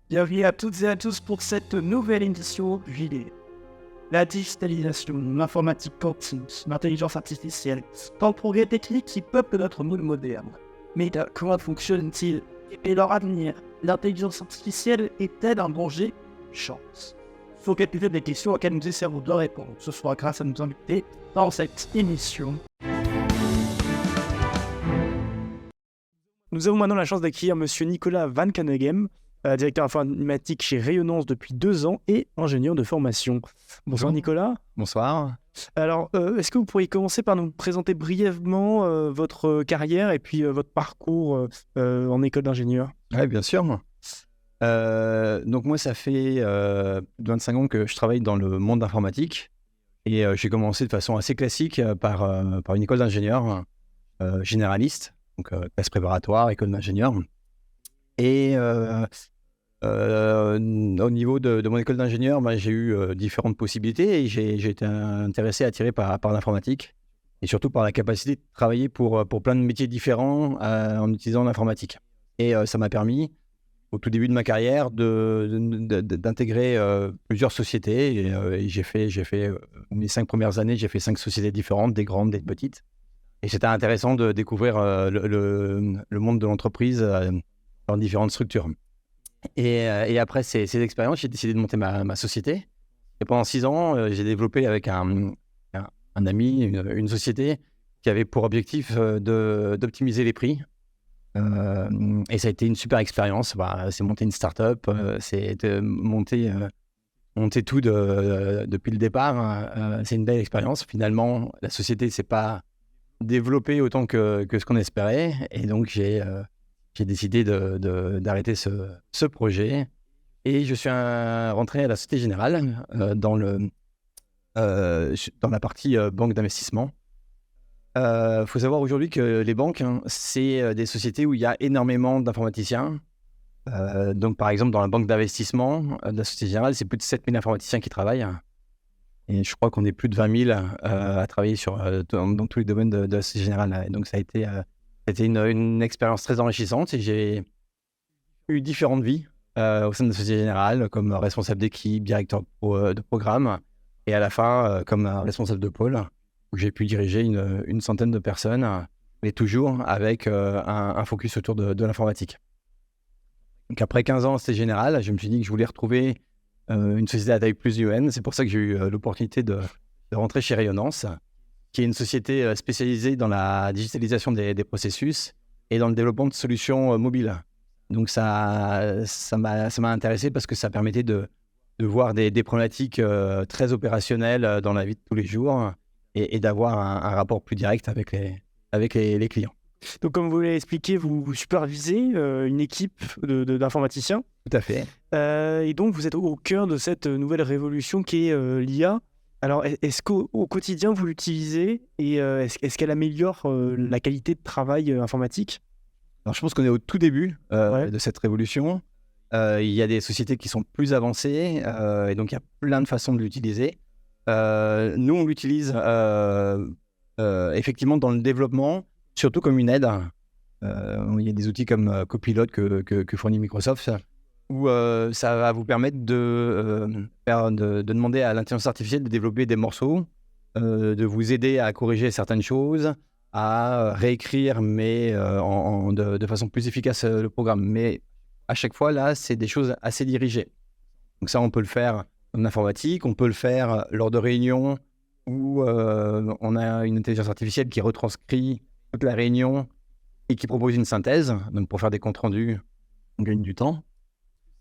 Bienvenue à toutes et à tous pour cette nouvelle édition JD. La digitalisation, l'informatique quantique, l'intelligence artificielle, tant de progrès techniques qui peuplent notre monde moderne. Mais comment fonctionne-t-il? Et leur avenir? L'intelligence artificielle est-elle un danger? Chance. Il faut quelques-unes des questions auxquelles nous essaierons de répondre. Ce sera grâce à nos invités dans cette émission. Nous avons maintenant la chance d'accueillir Monsieur Nicolas Van Caneghem, directeur informatique chez Rayonnance depuis 2 ans et ingénieur de formation. Bonsoir Nicolas. Bonsoir. Alors, est-ce que vous pourriez commencer par nous présenter brièvement votre carrière et puis votre parcours en école d'ingénieur? Oui, bien sûr. Donc moi, ça fait 25 ans que je travaille dans le monde informatique et j'ai commencé de façon assez classique par une école d'ingénieur généraliste, donc classe préparatoire, école d'ingénieur. Et au niveau de mon école d'ingénieur, j'ai eu différentes possibilités et j'ai été attiré par l'informatique et surtout par la capacité de travailler pour plein de métiers différents en utilisant l'informatique. Et ça m'a permis, au tout début de ma carrière, d'intégrer plusieurs sociétés. Et j'ai fait mes 5 premières années, j'ai fait 5 sociétés différentes, des grandes, des petites. Et c'était intéressant de découvrir le monde de l'entreprise dans différentes structures. Et après ces expériences, j'ai décidé de monter ma société. Et pendant 6 ans, j'ai développé avec un ami une société qui avait pour objectif d'optimiser les prix. Et ça a été une super expérience. C'est monter une start-up, c'est monter tout depuis le départ. C'est une belle expérience. Finalement, la société ne s'est pas développée autant que ce qu'on espérait. Et donc, j'ai décidé d'arrêter ce projet. Et je suis rentré à la Société Générale dans la partie banque d'investissement. Faut savoir aujourd'hui que les banques, c'est des sociétés où il y a énormément d'informaticiens. Donc, par exemple, dans la banque d'investissement de la Société Générale, c'est plus de 7000 informaticiens qui travaillent. Et je crois qu'on est plus de 20 000 à travailler dans tous les domaines de la Société Générale. Et donc, ça a été une expérience très enrichissante et j'ai eu différentes vies au sein de la Société Générale, comme responsable d'équipe, directeur de programme, et à la fin, comme responsable de pôle, où j'ai pu diriger une centaine de personnes, mais toujours avec un focus autour de l'informatique. Donc après 15 ans à Société Générale, je me suis dit que je voulais retrouver une société à taille plus humaine. C'est pour ça que j'ai eu l'opportunité de rentrer chez Rayonnance, qui est une société spécialisée dans la digitalisation des processus et dans le développement de solutions mobiles. Donc ça m'a intéressé parce que ça permettait de voir des problématiques très opérationnelles dans la vie de tous les jours et d'avoir un rapport plus direct avec les clients. Donc, comme vous l'avez expliqué, vous supervisez une équipe d'informaticiens. Tout à fait. Et donc, vous êtes au cœur de cette nouvelle révolution qui est l'IA. Alors, est-ce qu'au quotidien, vous l'utilisez et est-ce qu'elle améliore la qualité de travail informatique? Alors, je pense qu'on est au tout début de cette révolution. Il y a des sociétés qui sont plus avancées et donc il y a plein de façons de l'utiliser. Nous, on l'utilise effectivement dans le développement, surtout comme une aide. Il y a des outils comme Copilot que fournit Microsoft, où ça va vous permettre de demander à l'intelligence artificielle de développer des morceaux, de vous aider à corriger certaines choses, à réécrire, mais de façon plus efficace le programme. Mais à chaque fois, là, c'est des choses assez dirigées. Donc ça, on peut le faire en informatique, on peut le faire lors de réunions où on a une intelligence artificielle qui retranscrit toute la réunion et qui propose une synthèse. Donc pour faire des comptes rendus, on gagne du temps.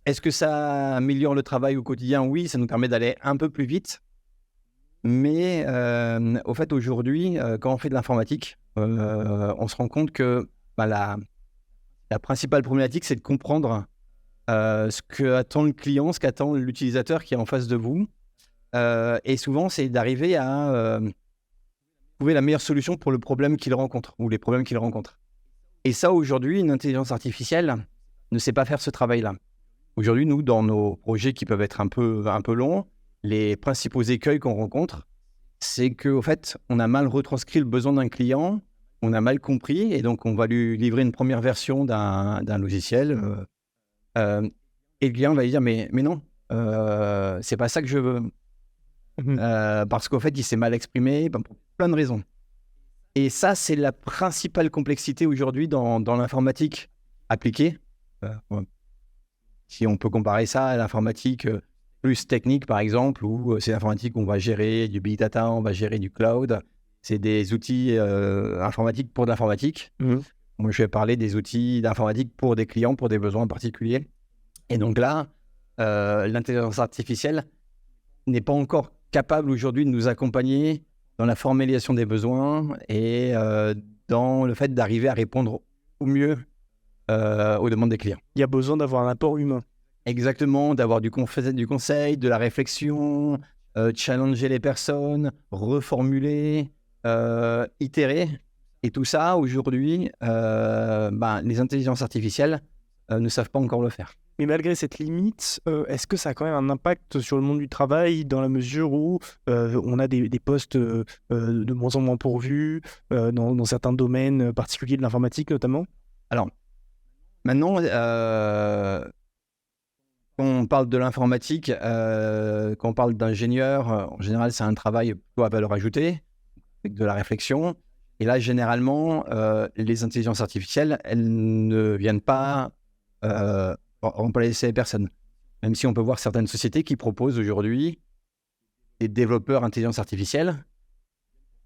Est-ce que ça améliore le travail au quotidien? Oui, ça nous permet d'aller un peu plus vite. Mais au fait, aujourd'hui, quand on fait de l'informatique, on se rend compte que la principale problématique, c'est de comprendre ce qu'attend le client, ce qu'attend l'utilisateur qui est en face de vous. Et souvent, c'est d'arriver à trouver la meilleure solution pour le problème qu'il rencontre ou les problèmes qu'il rencontre. Et ça, aujourd'hui, une intelligence artificielle ne sait pas faire ce travail-là. Aujourd'hui, nous, dans nos projets qui peuvent être un peu longs, les principaux écueils qu'on rencontre, c'est qu'au fait, on a mal retranscrit le besoin d'un client, on a mal compris, et donc on va lui livrer une première version d'un logiciel Et le client va lui dire, mais non, c'est pas ça que je veux. Parce qu'en fait, il s'est mal exprimé pour plein de raisons. Et ça, c'est la principale complexité aujourd'hui dans l'informatique appliquée. Ouais. Si on peut comparer ça à l'informatique plus technique, par exemple, où c'est l'informatique où on va gérer du big data, on va gérer du cloud. C'est des outils informatiques pour de l'informatique. Moi, je vais parler des outils d'informatique pour des clients, pour des besoins particuliers. Et donc là, l'intelligence artificielle n'est pas encore capable aujourd'hui de nous accompagner dans la formulation des besoins et dans le fait d'arriver à répondre au mieux aux demandes des clients. Il y a besoin d'avoir un apport humain. Exactement, d'avoir du conseil, de la réflexion, challenger les personnes, reformuler, itérer. Et tout ça, aujourd'hui, les intelligences artificielles ne savent pas encore le faire. Mais malgré cette limite, est-ce que ça a quand même un impact sur le monde du travail dans la mesure où on a des postes de moins en moins pourvus dans certains domaines particuliers de l'informatique notamment? Alors, maintenant, quand on parle de l'informatique, quand on parle d'ingénieur, en général, c'est un travail plutôt à valeur ajoutée, avec de la réflexion. Et là, généralement, les intelligences artificielles, elles ne viennent pas remplacer les personnes. Même si on peut voir certaines sociétés qui proposent aujourd'hui des développeurs intelligence artificielle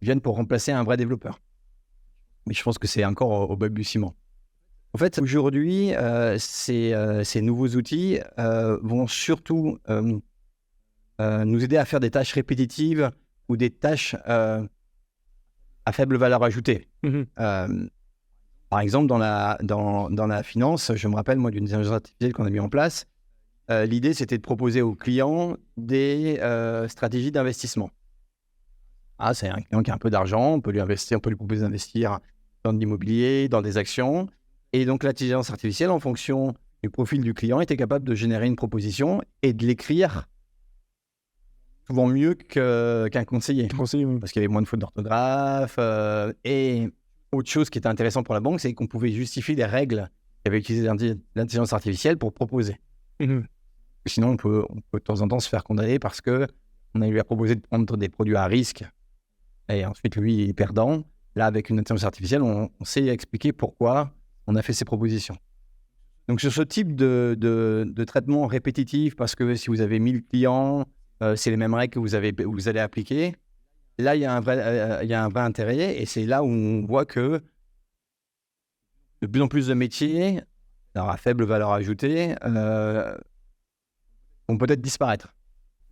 viennent pour remplacer un vrai développeur. Mais je pense que c'est encore au balbutiement. En fait, aujourd'hui, ces nouveaux outils vont surtout nous aider à faire des tâches répétitives ou des tâches à faible valeur ajoutée. Par exemple, dans la finance, je me rappelle, moi, d'une intelligence artificielle qu'on a mis en place. L'idée, c'était de proposer aux clients des stratégies d'investissement. C'est un client qui a un peu d'argent, on peut lui proposer d'investir dans de l'immobilier, dans des actions. Et donc, l'intelligence artificielle, en fonction du profil du client, était capable de générer une proposition et de l'écrire souvent mieux qu'un conseiller. Oui. Parce qu'il y avait moins de fautes d'orthographe. Et autre chose qui était intéressant pour la banque, c'est qu'on pouvait justifier les règles qu'avait utilisé l'intelligence artificielle pour proposer. Sinon, on peut de temps en temps se faire condamner parce qu'on lui a proposé de prendre des produits à risque. Et ensuite, lui, il est perdant. Là, avec une intelligence artificielle, on sait expliquer pourquoi on a fait ces propositions. Donc, sur ce type de traitement répétitif, parce que si vous avez 1000 clients, c'est les mêmes règles que vous allez appliquer. Là, il y a un vrai intérêt, et c'est là où on voit que de plus en plus de métiers, alors à faible valeur ajoutée, vont peut-être disparaître.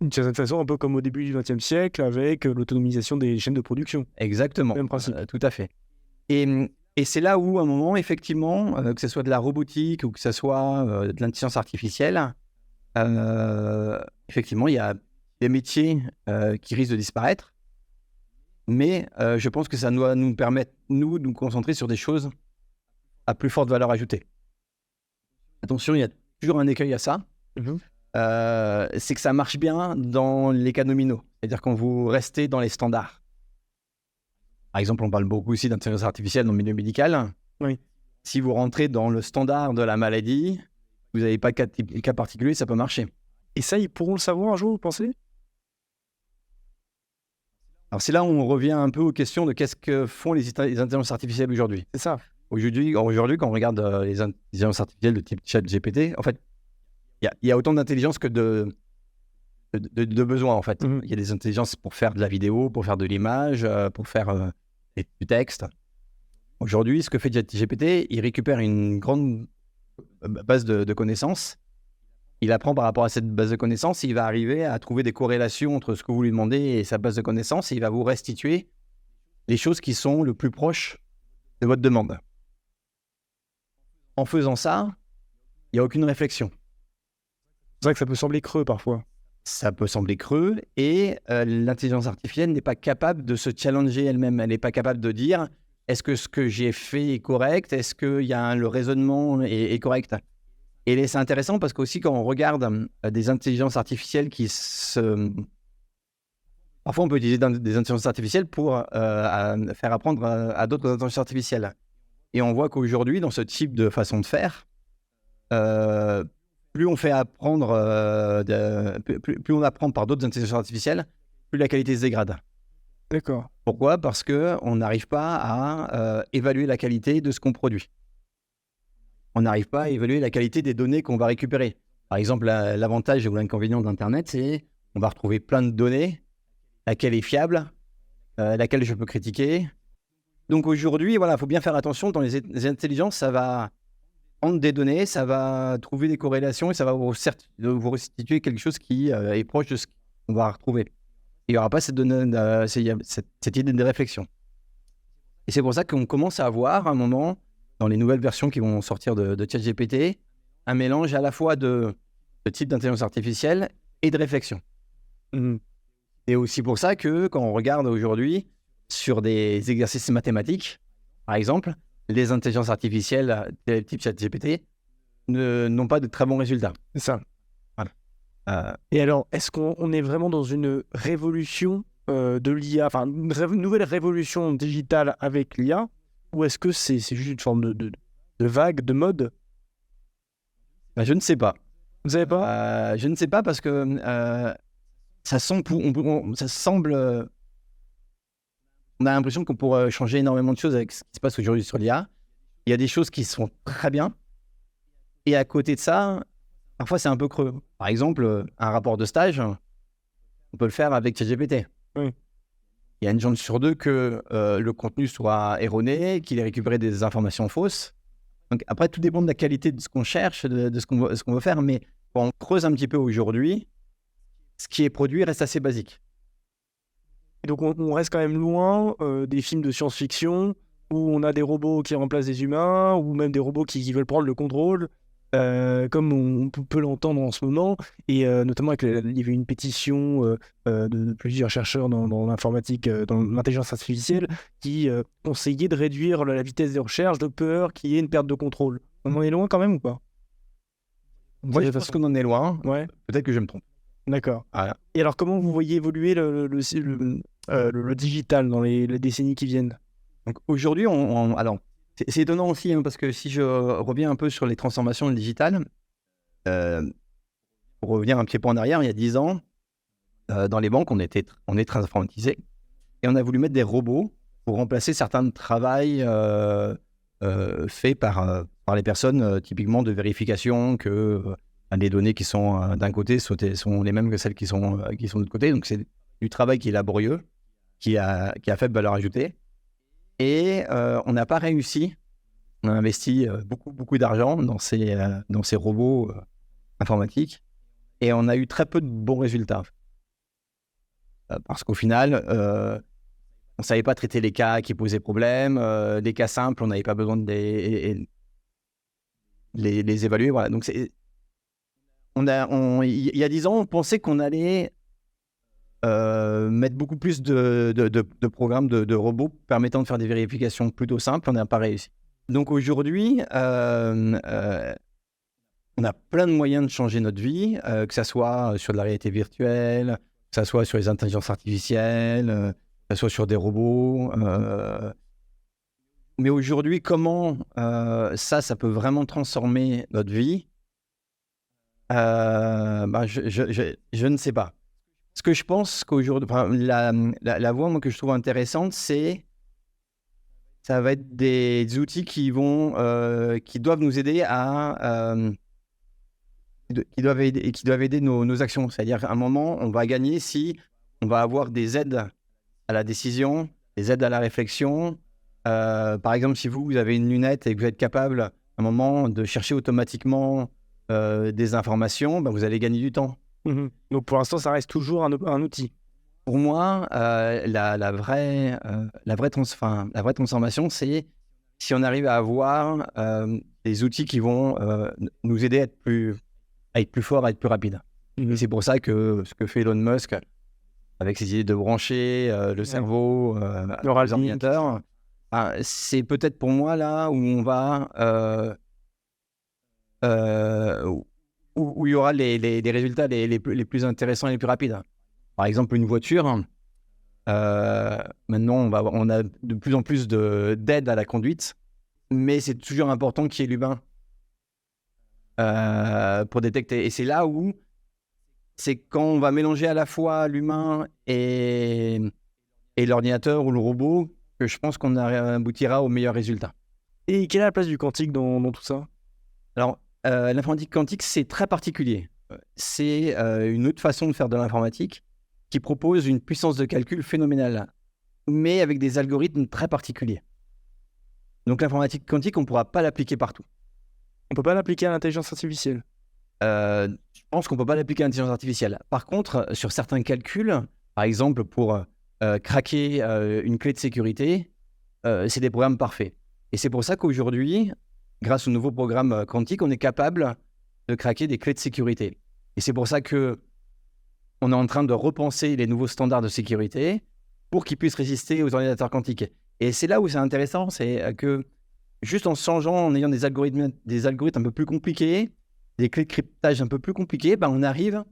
D'une certaine façon, un peu comme au début du XXe siècle, avec l'autonomisation des chaînes de production. Exactement, même principe. Tout à fait. Et c'est là où, à un moment, effectivement, que ce soit de la robotique ou que ce soit de l'intelligence artificielle, effectivement, il y a des métiers qui risquent de disparaître, mais je pense que ça doit nous permettre, de nous concentrer sur des choses à plus forte valeur ajoutée. Attention, il y a toujours un écueil à ça. C'est que ça marche bien dans les cas nominaux. C'est-à-dire quand vous restez dans les standards. Par exemple, on parle beaucoup aussi d'intelligence artificielle dans le milieu médical. Oui. Si vous rentrez dans le standard de la maladie, vous n'avez pas de cas particulier, ça peut marcher. Et ça, ils pourront le savoir un jour, vous pensez? Alors c'est là où on revient un peu aux questions de qu'est-ce que font les intelligences artificielles aujourd'hui. C'est ça. Aujourd'hui, quand on regarde les intelligences artificielles de type ChatGPT, en fait, il y a autant d'intelligence que de besoins, en fait. Il y a des intelligences pour faire de la vidéo, pour faire de l'image, pour faire du texte. Aujourd'hui, ce que fait ChatGPT, il récupère une grande base de connaissances. Il apprend par rapport à cette base de connaissances, il va arriver à trouver des corrélations entre ce que vous lui demandez et sa base de connaissances, et il va vous restituer les choses qui sont le plus proches de votre demande. En faisant ça, il n'y a aucune réflexion. C'est vrai que ça peut sembler creux parfois. Ça peut sembler creux, et l'intelligence artificielle n'est pas capable de se challenger elle-même. Elle n'est pas capable de dire « est-ce que ce que j'ai fait est correct ? Est-ce que le raisonnement est correct ?» Et c'est intéressant parce qu'aussi quand on regarde des intelligences artificielles Parfois, on peut utiliser des intelligences artificielles pour faire apprendre à d'autres intelligences artificielles. Et on voit qu'aujourd'hui, dans ce type de façon de faire, plus on fait apprendre, plus on apprend par d'autres intelligences artificielles, plus la qualité se dégrade. D'accord. Pourquoi ? Parce qu'on n'arrive pas à évaluer la qualité de ce qu'on produit. On n'arrive pas à évaluer la qualité des données qu'on va récupérer. Par exemple, l'avantage ou l'inconvénient d'Internet, c'est qu'on va retrouver plein de données, laquelle est fiable, laquelle je peux critiquer. Donc aujourd'hui, voilà, il faut bien faire attention. Dans les intelligences, ça va prendre des données, ça va trouver des corrélations et ça va vous restituer quelque chose qui est proche de ce qu'on va retrouver. Il n'y aura pas cette idée de réflexion. Et c'est pour ça qu'on commence à avoir, à un moment, dans les nouvelles versions qui vont sortir de ChatGPT, un mélange à la fois de type d'intelligence artificielle et de réflexion. Et aussi pour ça que, quand on regarde aujourd'hui sur des exercices mathématiques, par exemple, les intelligences artificielles type ChatGPT n'ont pas de très bons résultats. C'est ça. Voilà. Et alors, est-ce qu'on est vraiment dans une révolution de l'IA, enfin une nouvelle révolution digitale avec l'IA, ou est-ce que c'est juste une forme de vague, de mode? Je ne sais pas. Vous savez pas? Je ne sais pas parce que ça semble... on a l'impression qu'on pourrait changer énormément de choses avec ce qui se passe aujourd'hui sur l'IA. Il y a des choses qui sont très bien. Et à côté de ça, parfois c'est un peu creux. Par exemple, un rapport de stage, on peut le faire avec ChatGPT. Oui. Il y a une chance sur deux que le contenu soit erroné, qu'il ait récupéré des informations fausses. Donc après, tout dépend de la qualité de ce qu'on cherche, de ce qu'on veut faire. Mais quand on creuse un petit peu aujourd'hui, ce qui est produit reste assez basique. Et donc on reste quand même loin des films de science-fiction où on a des robots qui remplacent des humains, ou même des robots qui veulent prendre le contrôle, comme on peut l'entendre en ce moment. Et notamment, il y avait une pétition de plusieurs chercheurs dans l'informatique, dans l'intelligence artificielle, qui conseillaient de réduire la vitesse des recherches, de peur qu'il y ait une perte de contrôle. On en est loin quand même ou pas? Moi, je pense qu'on en est loin. Ouais. Peut-être que je me trompe. D'accord. Voilà. Et alors, comment vous voyez évoluer le digital dans les décennies qui viennent? Donc aujourd'hui, alors, c'est étonnant aussi, parce que si je reviens un peu sur les transformations digitales, pour revenir un petit peu en arrière, il y a 10 ans, dans les banques, on est très informatisé, et on a voulu mettre des robots pour remplacer certains travails faits par les personnes, typiquement de vérification que les données qui sont d'un côté sont les mêmes que celles qui sont de l'autre côté. Donc c'est du travail qui est laborieux, qui a faible valeur ajoutée. Et on n'a pas réussi. On a investi beaucoup d'argent dans ces robots informatiques, et on a eu très peu de bons résultats. Parce qu'au final, on ne savait pas traiter les cas qui posaient problème. Les cas simples, on n'avait pas besoin de les évaluer. Voilà. Donc il y a 10 ans, on pensait qu'on allait mettre beaucoup plus de programmes de robots permettant de faire des vérifications plutôt simples. On n'a pas réussi. Donc aujourd'hui, on a plein de moyens de changer notre vie, que ça soit sur de la réalité virtuelle, que ça soit sur les intelligences artificielles, que ça soit sur des robots. Mais aujourd'hui, comment ça peut vraiment transformer notre vie? Je ne sais pas. Ce que je pense qu'aujourd'hui, la voie moi, que je trouve intéressante, ça va être des outils qui doivent nous aider qui doivent aider nos actions. C'est-à-dire qu'à un moment, on va gagner si on va avoir des aides à la décision, des aides à la réflexion. Par exemple, si vous avez une lunette et que vous êtes capable, à un moment, de chercher automatiquement des informations, vous allez gagner du temps. Donc pour l'instant, ça reste toujours un outil. Pour moi, la vraie transformation, c'est si on arrive à avoir des outils qui vont nous aider à être plus forts, à être plus rapides. Et c'est pour ça que ce que fait Elon Musk, avec ses idées de brancher le cerveau à l'ordinateur, c'est peut-être pour moi là où on va... où il y aura les résultats les plus intéressants et les plus rapides. Par exemple, une voiture, maintenant on a de plus en plus d'aide à la conduite, mais c'est toujours important qu'il y ait l'humain pour détecter. Et c'est là où c'est quand on va mélanger à la fois l'humain et l'ordinateur ou le robot que je pense qu'on aboutira au meilleur résultat. Et quelle est la place du quantique dans tout ça? Alors, l'informatique quantique, c'est très particulier. C'est une autre façon de faire de l'informatique qui propose une puissance de calcul phénoménale, mais avec des algorithmes très particuliers. Donc, l'informatique quantique, on ne pourra pas l'appliquer partout. On peut pas l'appliquer à l'intelligence artificielle. Je pense qu'on ne peut pas l'appliquer à l'intelligence artificielle. Par contre, sur certains calculs, par exemple, pour craquer une clé de sécurité, c'est des programmes parfaits. Et c'est pour ça qu'aujourd'hui, grâce au nouveau programme quantique, on est capable de craquer des clés de sécurité. Et c'est pour ça qu'on est en train de repenser les nouveaux standards de sécurité pour qu'ils puissent résister aux ordinateurs quantiques. Et c'est là où c'est intéressant, c'est que juste en changeant, en ayant des algorithmes un peu plus compliqués, des clés de cryptage un peu plus compliquées, on arrive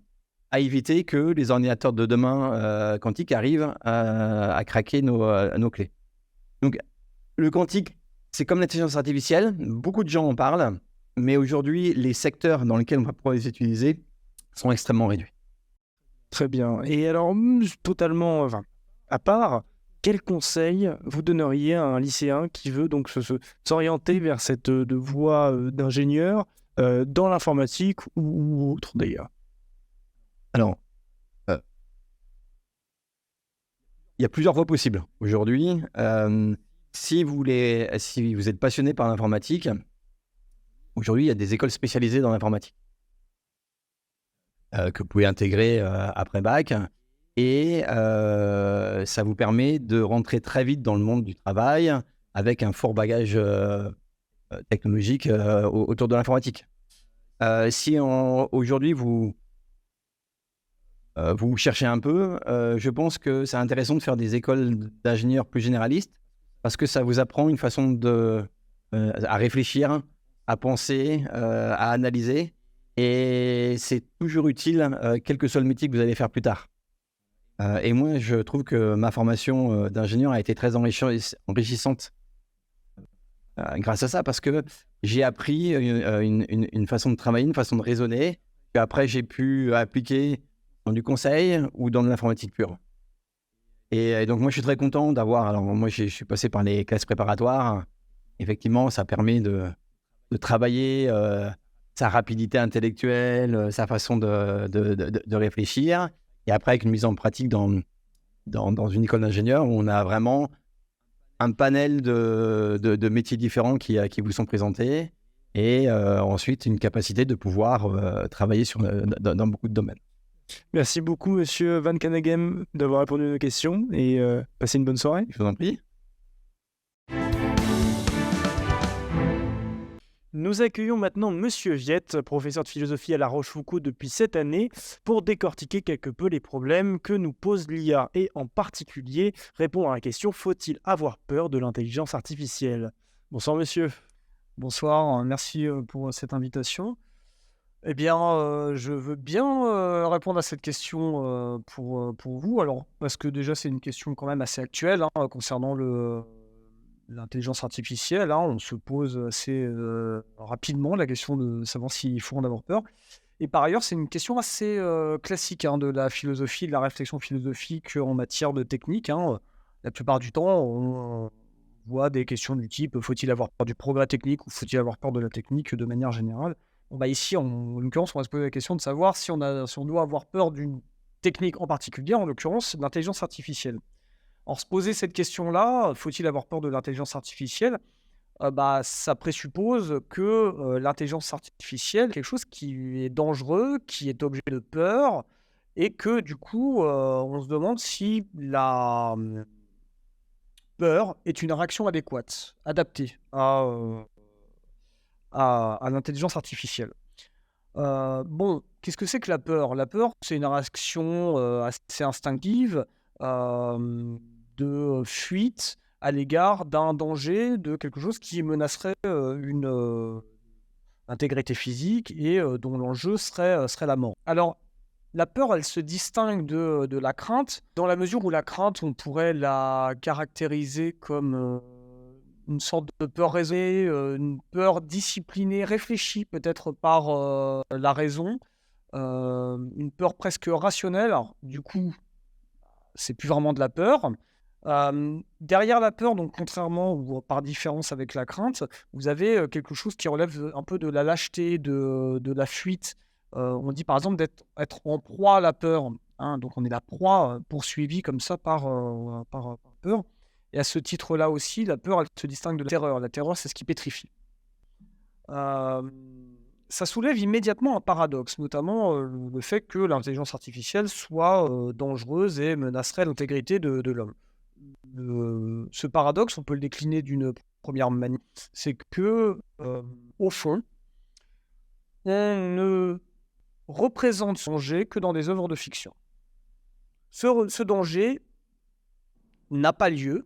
à éviter que les ordinateurs de demain quantiques arrivent à craquer nos clés. Donc, le quantique, c'est comme l'intelligence artificielle, beaucoup de gens en parlent, mais aujourd'hui, les secteurs dans lesquels on va pouvoir les utiliser sont extrêmement réduits. Très bien. Et alors, totalement à part, quel conseil vous donneriez à un lycéen qui veut donc s'orienter vers cette voie d'ingénieur dans l'informatique ou autre d'ailleurs? Alors, il y a plusieurs voies possibles aujourd'hui. Si vous êtes passionné par l'informatique, aujourd'hui, il y a des écoles spécialisées dans l'informatique que vous pouvez intégrer après bac. Et ça vous permet de rentrer très vite dans le monde du travail avec un fort bagage technologique autour de l'informatique. Si aujourd'hui vous cherchez un peu, je pense que c'est intéressant de faire des écoles d'ingénieurs plus généralistes parce que ça vous apprend une façon à réfléchir, à penser, à analyser. Et c'est toujours utile, quel que soit le métier que vous allez faire plus tard. Et moi, je trouve que ma formation d'ingénieur a été très enrichissante grâce à ça, parce que j'ai appris une façon de travailler, une façon de raisonner, que après j'ai pu appliquer dans du conseil ou dans de l'informatique pure. Et donc moi, je suis très content d'avoir... Alors moi, je suis passé par les classes préparatoires. Effectivement, ça permet de travailler sa rapidité intellectuelle, sa façon de réfléchir. Et après, avec une mise en pratique dans une école d'ingénieur, où on a vraiment un panel de métiers différents qui vous sont présentés, et ensuite une capacité de pouvoir travailler dans beaucoup de domaines. Merci beaucoup, monsieur Van Caneghem, d'avoir répondu à nos questions, et passez une bonne soirée. Je vous en prie. Nous accueillons maintenant Monsieur Viette, professeur de philosophie à La Rochefoucauld depuis cette année, pour décortiquer quelque peu les problèmes que nous pose l'IA et en particulier répondre à la question: faut-il avoir peur de l'intelligence artificielle? Bonsoir monsieur. Bonsoir, merci pour cette invitation. Eh bien, je veux bien répondre à cette question pour vous. Alors, parce que déjà, c'est une question quand même assez actuelle concernant l'intelligence artificielle. On se pose assez rapidement la question de savoir s'il faut en avoir peur. Et par ailleurs, c'est une question assez classique de la philosophie, de la réflexion philosophique en matière de technique. La plupart du temps, on voit des questions du type: faut-il avoir peur du progrès technique ou faut-il avoir peur de la technique de manière générale? Ici, en l'occurrence, on va se poser la question de savoir si on doit avoir peur d'une technique en particulier, en l'occurrence l'intelligence artificielle. Alors, se poser cette question-là, faut-il avoir peur de l'intelligence artificielle? Ça présuppose que l'intelligence artificielle est quelque chose qui est dangereux, qui est objet de peur, et que du coup, on se demande si la peur est une réaction adéquate, adaptée à l'intelligence artificielle. Qu'est-ce que c'est que la peur? La peur, c'est une réaction assez instinctive de fuite à l'égard d'un danger, de quelque chose qui menacerait une intégrité physique et dont l'enjeu serait la mort. Alors, la peur, elle se distingue de la crainte, dans la mesure où la crainte, on pourrait la caractériser comme une sorte de peur raisonnée, une peur disciplinée, réfléchie peut-être par la raison, une peur presque rationnelle. Alors, du coup, c'est plus vraiment de la peur. Derrière la peur, donc contrairement ou par différence avec la crainte, vous avez quelque chose qui relève un peu de la lâcheté, de la fuite. On dit par exemple être en proie à la peur, hein, donc on est la proie poursuivie comme ça par peur. Et à ce titre-là aussi, la peur, elle se distingue de la terreur. La terreur, c'est ce qui pétrifie. Ça soulève immédiatement un paradoxe, notamment le fait que l'intelligence artificielle soit dangereuse et menacerait l'intégrité de l'homme. Ce paradoxe, on peut le décliner d'une première manière, c'est que, au fond, on ne représente ce danger que dans des œuvres de fiction. Ce danger n'a pas lieu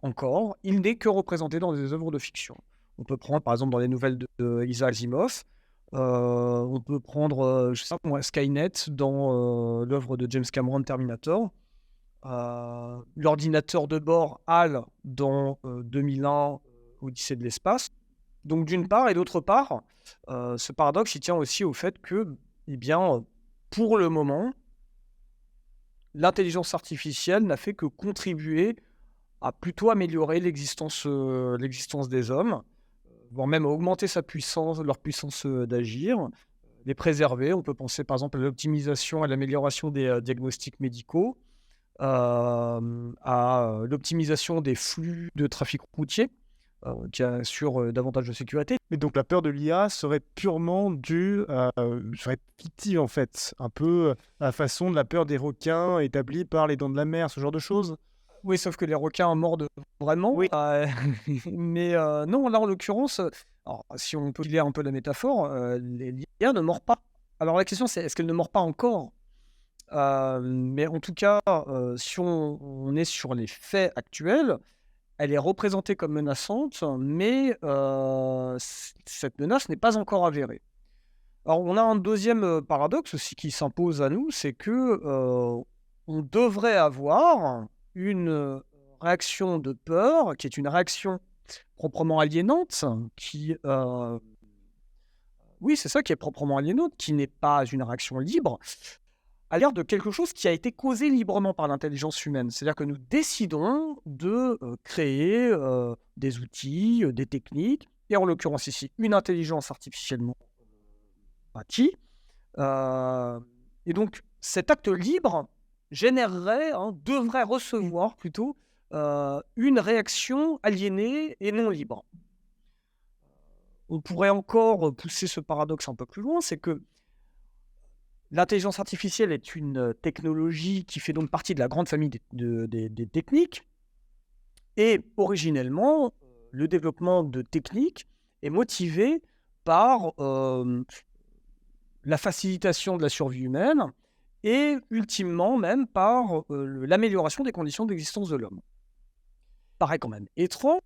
encore, il n'est que représenté dans des œuvres de fiction. On peut prendre par exemple dans les nouvelles de Isaac Asimov, on peut prendre je sais pas moi, Skynet dans l'œuvre de James Cameron Terminator, l'ordinateur de bord HAL dans 2001 Odyssée de l'espace. Donc d'une part, et d'autre part, ce paradoxe il tient aussi au fait que, eh bien, pour le moment, l'intelligence artificielle n'a fait que contribuer à plutôt améliorer l'existence des hommes, voire même à augmenter leur puissance d'agir, les préserver. On peut penser par exemple à l'optimisation et l'amélioration des diagnostics médicaux, à l'optimisation des flux de trafic routier, qui assure davantage de sécurité. Mais donc la peur de l'IA serait purement serait fictive en fait, un peu à la façon de la peur des requins établie par les Dents de la Mer, ce genre de choses. Oui, sauf que les requins mordent vraiment. Oui. Mais non, là en l'occurrence, alors, si on peut lire un peu la métaphore, l'IA ne mord pas. Alors la question c'est, est-ce qu'elle ne mord pas encore? Mais en tout cas, si on est sur les faits actuels, elle est représentée comme menaçante, mais cette menace n'est pas encore avérée. Alors on a un deuxième paradoxe aussi qui s'impose à nous, c'est que on devrait avoir une réaction de peur, qui est une réaction proprement aliénante, oui, c'est ça qui est proprement aliénante, qui n'est pas une réaction libre, à l'égard de quelque chose qui a été causé librement par l'intelligence humaine. C'est-à-dire que nous décidons de créer des outils, des techniques, et en l'occurrence ici, une intelligence artificiellement bâtie. Et donc, cet acte libre générerait, devrait recevoir plutôt, une réaction aliénée et non libre. On pourrait encore pousser ce paradoxe un peu plus loin, c'est que l'intelligence artificielle est une technologie qui fait donc partie de la grande famille des techniques, et originellement, le développement de techniques est motivé par la facilitation de la survie humaine, et ultimement même par l'amélioration des conditions d'existence de l'homme. Il paraît quand même étrange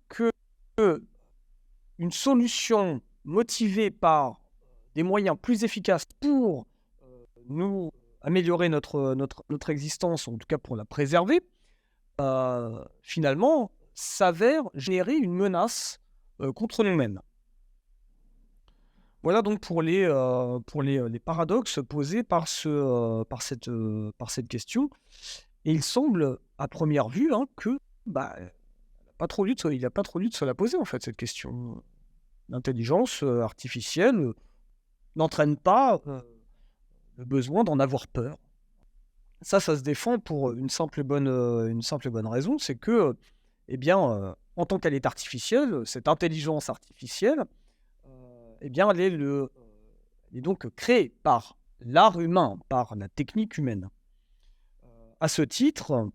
que une solution motivée par des moyens plus efficaces pour nous améliorer notre existence, en tout cas pour la préserver, finalement s'avère générer une menace contre nous-mêmes. Voilà donc pour les paradoxes posés par cette question. Et il semble, à première vue, que il n'a pas trop lieu de se la poser, en fait, cette question. L'intelligence artificielle n'entraîne pas le besoin d'en avoir peur. Ça se défend pour une simple et bonne raison, c'est que, en tant qu'elle est artificielle, cette intelligence artificielle, elle est donc créée par l'art humain, par la technique humaine. À ce titre,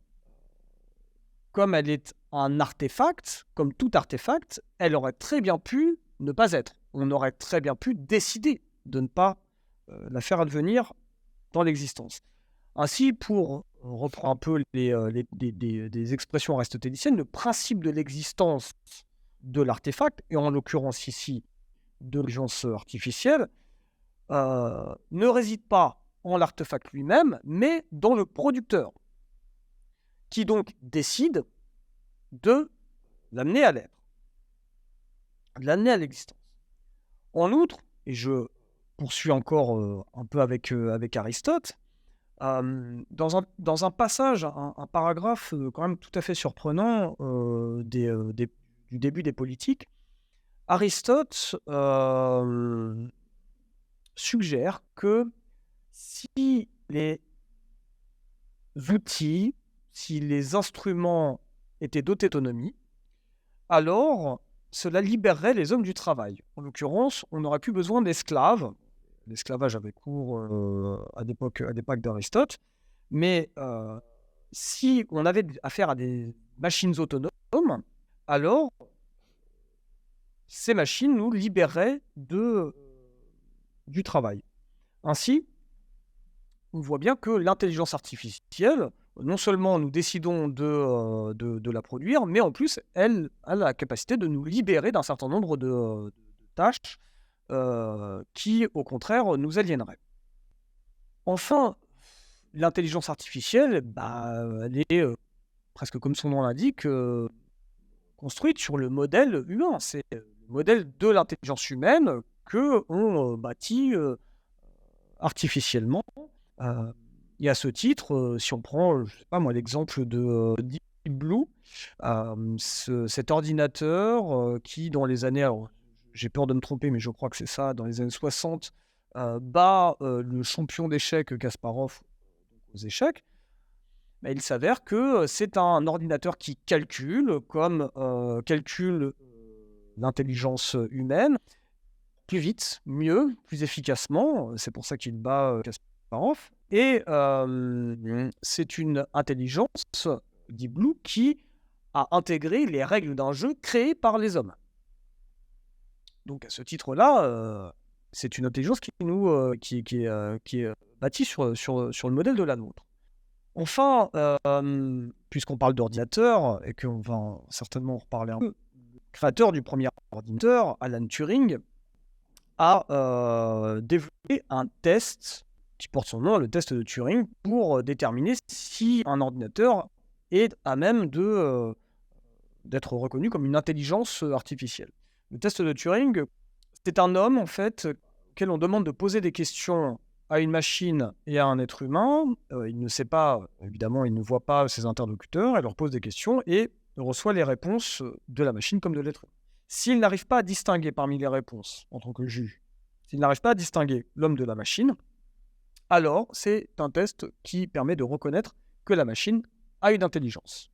comme elle est un artefact, comme tout artefact, elle aurait très bien pu ne pas être. On aurait très bien pu décider de ne pas la faire advenir dans l'existence. Ainsi, pour reprendre un peu des expressions aristotéliciennes, le principe de l'existence de l'artefact, et en l'occurrence ici de l'intelligence artificielle, ne réside pas en l'artefact lui-même, mais dans le producteur, qui donc décide de l'amener à l'être. de l'amener à l'existence. En outre, et je poursuis encore un peu avec Aristote, dans un passage, un paragraphe quand même tout à fait surprenant du début des Politiques, Aristote suggère que si les outils, si les instruments étaient dotés d'autonomie, alors cela libérerait les hommes du travail. En l'occurrence, on n'aurait plus besoin d'esclaves. L'esclavage avait cours à l'époque d'Aristote, mais si on avait affaire à des machines autonomes, alors ces machines nous libéreraient du travail. Ainsi, on voit bien que l'intelligence artificielle, non seulement nous décidons de la produire, mais en plus, elle a la capacité de nous libérer d'un certain nombre de tâches qui, au contraire, nous aliéneraient. Enfin, l'intelligence artificielle, elle est presque comme son nom l'indique, construite sur le modèle humain. C'est le modèle de l'intelligence humaine qu'on bâtit artificiellement. Et à ce titre, si on prend, je sais pas moi, l'exemple de Deep Blue, cet ordinateur qui, dans les années, alors, j'ai peur de me tromper, mais je crois que c'est ça, dans les années 60, bat le champion d'échecs Kasparov aux échecs, il s'avère que c'est un ordinateur qui calcule, comme calcule l'intelligence humaine, plus vite, mieux, plus efficacement. C'est pour ça qu'il bat Kasparov. Et c'est une intelligence, dit Blue, qui a intégré les règles d'un jeu créé par les hommes. Donc à ce titre-là, c'est une intelligence qui est bâtie sur le modèle de la nôtre. Enfin, puisqu'on parle d'ordinateur, et qu'on va certainement en reparler un peu, le créateur du premier ordinateur, Alan Turing, a développé un test qui porte son nom, le test de Turing, pour déterminer si un ordinateur est à même d'être reconnu comme une intelligence artificielle. Le test de Turing, c'est un homme, en fait, auquel on demande de poser des questions à une machine et à un être humain. Il ne sait pas, évidemment, il ne voit pas ses interlocuteurs, il leur pose des questions et reçoit les réponses de la machine comme de l'être humain. S'il n'arrive pas à distinguer parmi les réponses, en tant que juge, s'il n'arrive pas à distinguer l'homme de la machine, alors c'est un test qui permet de reconnaître que la machine a une intelligence.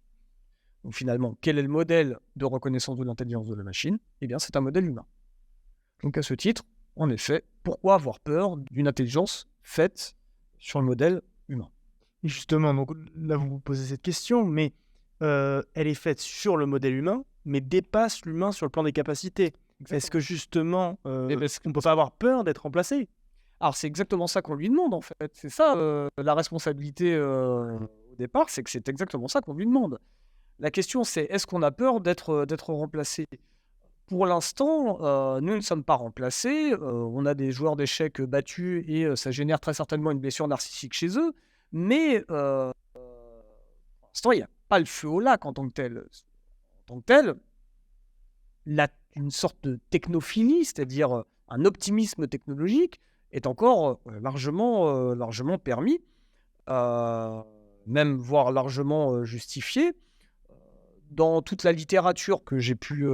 Donc finalement, quel est le modèle de reconnaissance de l'intelligence de la machine ? Eh bien, c'est un modèle humain. Donc à ce titre, en effet, pourquoi avoir peur d'une intelligence faite sur le modèle humain ? Et justement, donc là vous vous posez cette question, mais elle est faite sur le modèle humain, mais dépasse l'humain sur le plan des capacités. Exactement. Est-ce que justement, on ne peut pas avoir peur d'être remplacé ? Alors c'est exactement ça qu'on lui demande en fait. C'est ça la responsabilité au départ, c'est que c'est exactement ça qu'on lui demande. La question c'est, est-ce qu'on a peur d'être remplacé ? Pour l'instant, nous ne sommes pas remplacés. On a des joueurs d'échecs battus et ça génère très certainement une blessure narcissique chez eux. Mais pour l'instant, il n'y a pas le feu au lac en tant que tel. En tant que tel, une sorte de technophilie, c'est-à-dire un optimisme technologique, est encore largement permis, même voire largement justifié. Dans toute la littérature que j'ai pu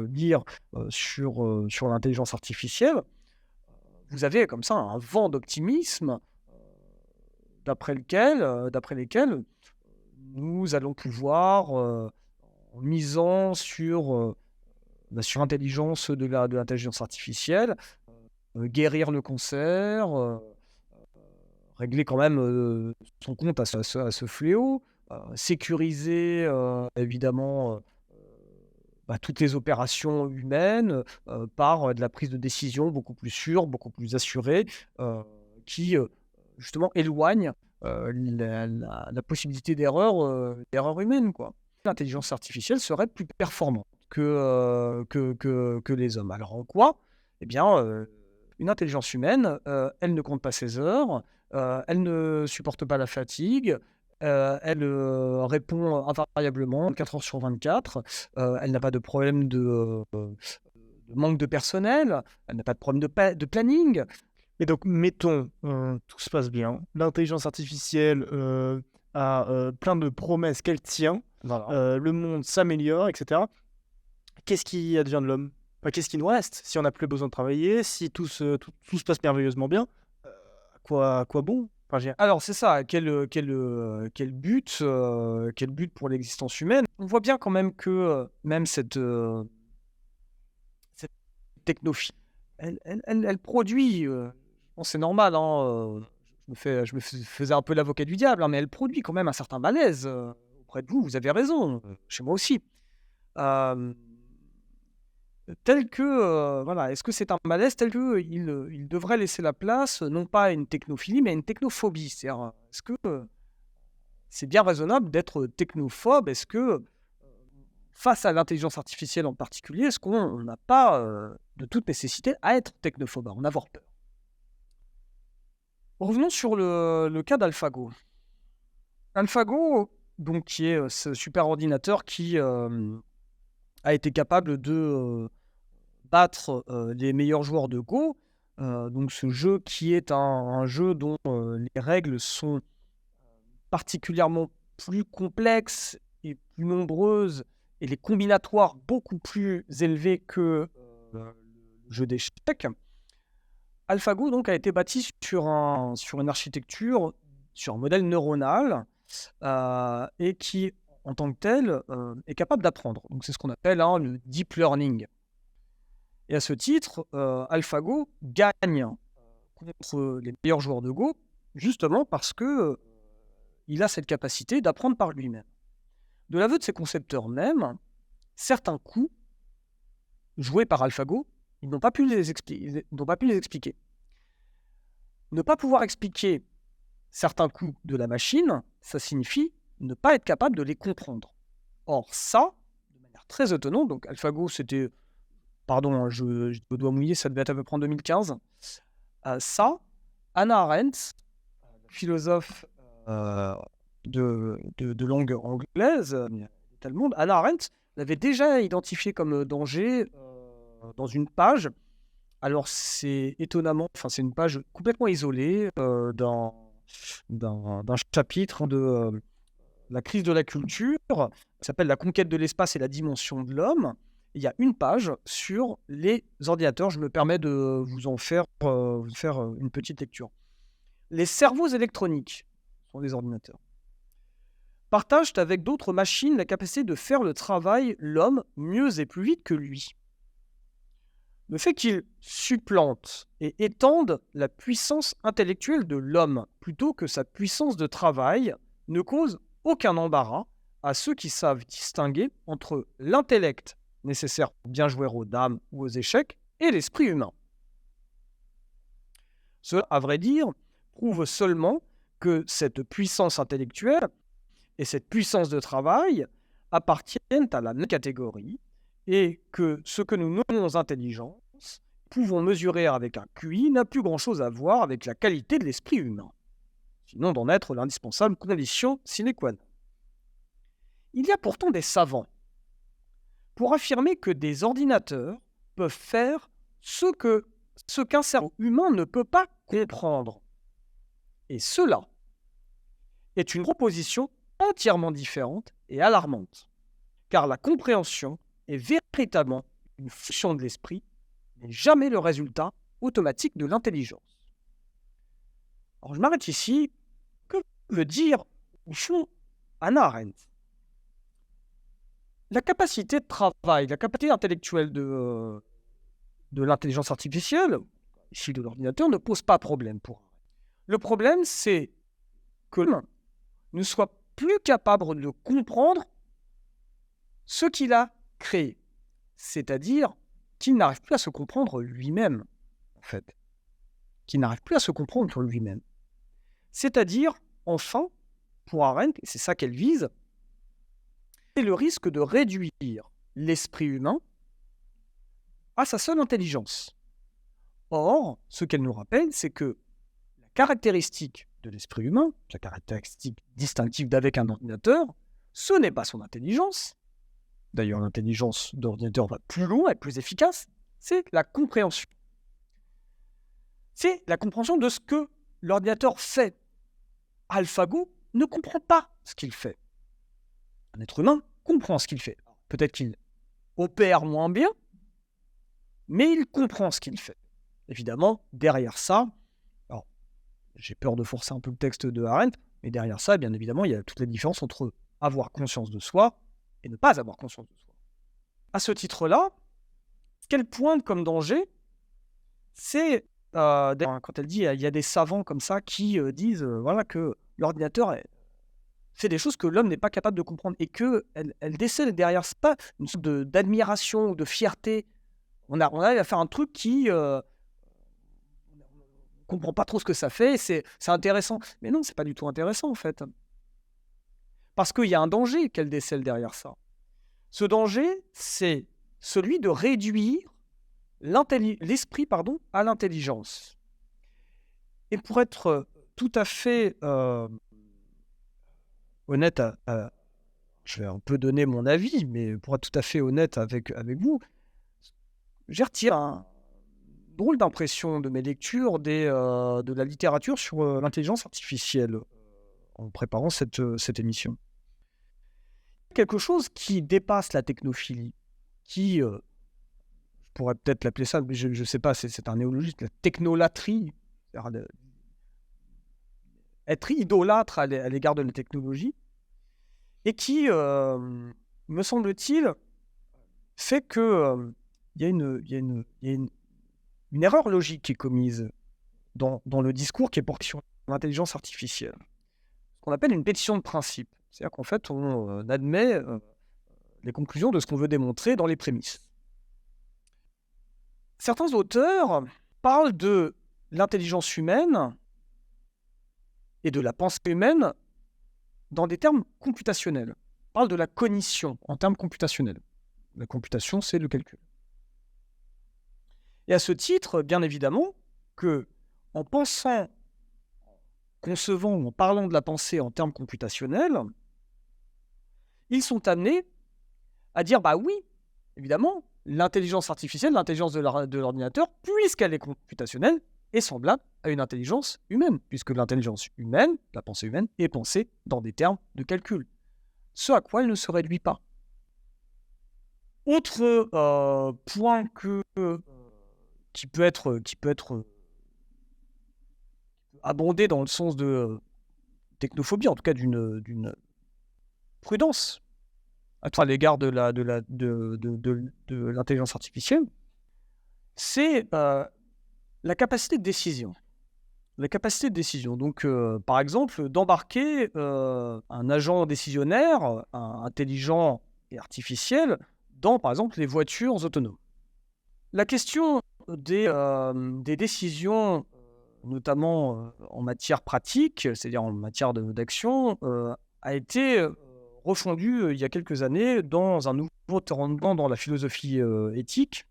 lire sur l'intelligence artificielle, vous avez comme ça un vent d'optimisme d'après lesquels nous allons pouvoir, en misant sur l'intelligence de l'intelligence artificielle, guérir le cancer, régler quand même son compte à ce fléau, sécuriser évidemment toutes les opérations humaines par de la prise de décision beaucoup plus sûre, beaucoup plus assurée, qui justement éloigne la possibilité d'erreur humaine, quoi. L'intelligence artificielle serait plus performante que les hommes. Alors en quoi ? Eh bien, une intelligence humaine, elle ne compte pas ses heures, elle ne supporte pas la fatigue, Elle répond invariablement 24 heures sur 24. Elle n'a pas de problème de manque de personnel. Elle n'a pas de problème de planning. Et donc, mettons, tout se passe bien. L'intelligence artificielle a plein de promesses qu'elle tient. Voilà. Le monde s'améliore, etc. Qu'est-ce qui advient de l'homme? Enfin, qu'est-ce qui nous reste si on n'a plus besoin de travailler, si tout se passe merveilleusement bien? À quoi bon? Enfin, Alors c'est ça, quel but pour l'existence humaine? On voit bien quand même que même cette technophilie, elle produit, bon, c'est normal, hein, je me faisais un peu l'avocat du diable, hein, mais elle produit quand même un certain malaise auprès de vous. Vous avez raison, chez moi aussi. Euh, Tel que, voilà, est-ce que c'est un malaise tel que il devrait laisser la place, non pas à une technophilie, mais à une technophobie? C'est-à-dire, est-ce que c'est bien raisonnable d'être technophobe? Est-ce que, face à l'intelligence artificielle en particulier, est-ce qu'on n'a pas de toute nécessité à être technophobe, à en avoir peur? Revenons sur le cas d'AlphaGo. AlphaGo, donc, qui est ce super ordinateur qui a été capable de battre les meilleurs joueurs de Go. Donc ce jeu qui est un jeu dont les règles sont particulièrement plus complexes et plus nombreuses et les combinatoires beaucoup plus élevés que le jeu d'échecs. AlphaGo donc a été bâti sur une architecture, sur un modèle neuronal et qui, en tant que tel, est capable d'apprendre. Donc c'est ce qu'on appelle le deep learning. Et à ce titre, AlphaGo gagne contre les meilleurs joueurs de Go, justement parce que il a cette capacité d'apprendre par lui-même. De l'aveu de ses concepteurs même, certains coups joués par AlphaGo, ils n'ont pas pu les expliquer. Ne pas pouvoir expliquer certains coups de la machine, ça signifie ne pas être capable de les comprendre. Or ça, de manière très autonome, donc AlphaGo c'était... Pardon, je dois mouiller, ça devait être à peu près en 2015. Ça, Hannah Arendt, philosophe de langue anglaise, allemande, Hannah Arendt l'avait déjà identifié comme danger dans une page. Alors c'est étonnamment, enfin c'est une page complètement isolée d'un chapitre de la crise de la culture, qui s'appelle La conquête de l'espace et la dimension de l'homme. Il y a une page sur les ordinateurs. Je me permets de vous en faire une petite lecture. Les cerveaux électroniques sont des ordinateurs. Partagent avec d'autres machines la capacité de faire le travail, l'homme, mieux et plus vite que lui. Le fait qu'ils supplantent et étendent la puissance intellectuelle de l'homme plutôt que sa puissance de travail ne cause aucun embarras à ceux qui savent distinguer entre l'intellect nécessaire pour bien jouer aux dames ou aux échecs, et l'esprit humain. Cela, à vrai dire, prouve seulement que cette puissance intellectuelle et cette puissance de travail appartiennent à la même catégorie et que ce que nous nommons intelligence, pouvons mesurer avec un QI, n'a plus grand-chose à voir avec la qualité de l'esprit humain, sinon d'en être l'indispensable condition sine qua non. Il y a pourtant des savants pour affirmer que des ordinateurs peuvent faire ce qu'un cerveau humain ne peut pas comprendre. Et cela est une proposition entièrement différente et alarmante, car la compréhension est véritablement une fonction de l'esprit, mais jamais le résultat automatique de l'intelligence. Alors je m'arrête ici. Que veut dire, au fond, Hannah Arendt? La capacité de travail, la capacité intellectuelle de l'intelligence artificielle, ici de l'ordinateur, ne pose pas problème pour elle. Le problème, c'est que l'homme ne soit plus capable de comprendre ce qu'il a créé. C'est-à-dire qu'il n'arrive plus à se comprendre lui-même, en fait. Qu'il n'arrive plus à se comprendre sur lui-même. C'est-à-dire, enfin, pour Arendt, et c'est ça qu'elle vise, c'est le risque de réduire l'esprit humain à sa seule intelligence. Or, ce qu'elle nous rappelle, c'est que la caractéristique de l'esprit humain, la caractéristique distinctive d'avec un ordinateur, ce n'est pas son intelligence. D'ailleurs, l'intelligence d'ordinateur va plus loin et plus efficace, c'est la compréhension. C'est la compréhension de ce que l'ordinateur fait. AlphaGo ne comprend pas ce qu'il fait. Un être humain comprend ce qu'il fait. Peut-être qu'il opère moins bien, mais il comprend ce qu'il fait. Évidemment, derrière ça, alors, j'ai peur de forcer un peu le texte de Arendt, mais derrière ça, bien évidemment, il y a toute la différence entre avoir conscience de soi et ne pas avoir conscience de soi. À ce titre-là, ce qu'elle pointe comme danger, c'est quand elle dit il y a des savants comme ça qui disent voilà, que l'ordinateur fait des choses que l'homme n'est pas capable de comprendre et qu'elle décèle derrière ça une sorte d'admiration ou de fierté. On arrive à faire un truc qui ne comprend pas trop ce que ça fait, c'est intéressant. Mais non, c'est pas du tout intéressant en fait. Parce qu'il y a un danger qu'elle décèle derrière ça. Ce danger, c'est celui de réduire l'esprit à l'intelligence. Et pour être tout à fait honnête, je vais un peu donner mon avis, mais pour être tout à fait honnête avec vous, j'ai retiré un drôle d'impression de mes lectures de la littérature sur l'intelligence artificielle en préparant cette émission. Quelque chose qui dépasse la technophilie, qui, je pourrais peut-être l'appeler ça, mais je ne sais pas, c'est un néologisme, la technolatrie, être idolâtre à l'égard de la technologie, et qui, me semble-t-il, fait que il y a une erreur logique qui est commise dans le discours qui est porté sur l'intelligence artificielle. Ce qu'on appelle une pétition de principe. C'est-à-dire qu'en fait, on admet les conclusions de ce qu'on veut démontrer dans les prémices. Certains auteurs parlent de l'intelligence humaine et de la pensée humaine dans des termes computationnels. On parle de la cognition en termes computationnels. La computation, c'est le calcul. Et à ce titre, bien évidemment, que en pensant, concevant ou en parlant de la pensée en termes computationnels, ils sont amenés à dire, bah oui, évidemment, l'intelligence artificielle, l'intelligence de l'ordinateur, puisqu'elle est computationnelle, est semblable à une intelligence humaine, puisque l'intelligence humaine, la pensée humaine, est pensée dans des termes de calcul. Ce à quoi elle ne se réduit pas. Autre point qui peut être abondé dans le sens de technophobie, en tout cas d'une prudence à l'égard de l'intelligence artificielle, c'est la capacité de décision. La capacité de décision. Donc, par exemple, d'embarquer un agent décisionnaire, intelligent et artificiel, dans, par exemple, les voitures autonomes. La question des décisions, notamment en matière pratique, c'est-à-dire en matière d'action, a été refondue il y a quelques années dans un nouveau terrain dans la philosophie éthique,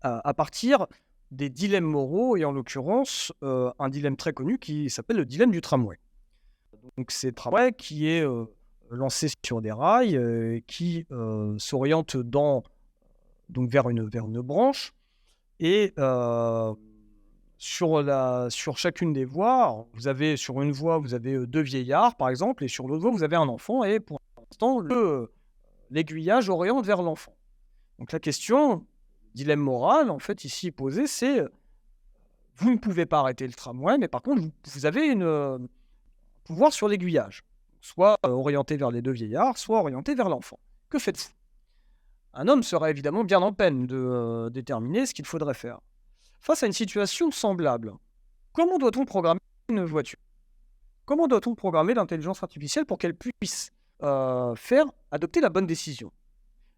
à partir des dilemmes moraux, et en l'occurrence, un dilemme très connu qui s'appelle le dilemme du tramway. Donc c'est le tramway qui est lancé sur des rails, qui s'oriente vers une branche, et sur chacune des voies, sur une voie, vous avez 2 vieillards, par exemple, et sur l'autre voie, vous avez un enfant, et pour l'instant, l'aiguillage oriente vers l'enfant. Donc la question, dilemme moral, en fait, ici posé, c'est vous ne pouvez pas arrêter le tramway, mais par contre, vous avez un pouvoir sur l'aiguillage, soit orienté vers les 2 vieillards, soit orienté vers l'enfant. Que faites-vous ? Un homme serait évidemment bien en peine de déterminer ce qu'il faudrait faire. Face à une situation semblable, comment doit-on programmer une voiture ? Comment doit-on programmer l'intelligence artificielle pour qu'elle puisse faire adopter la bonne décision ?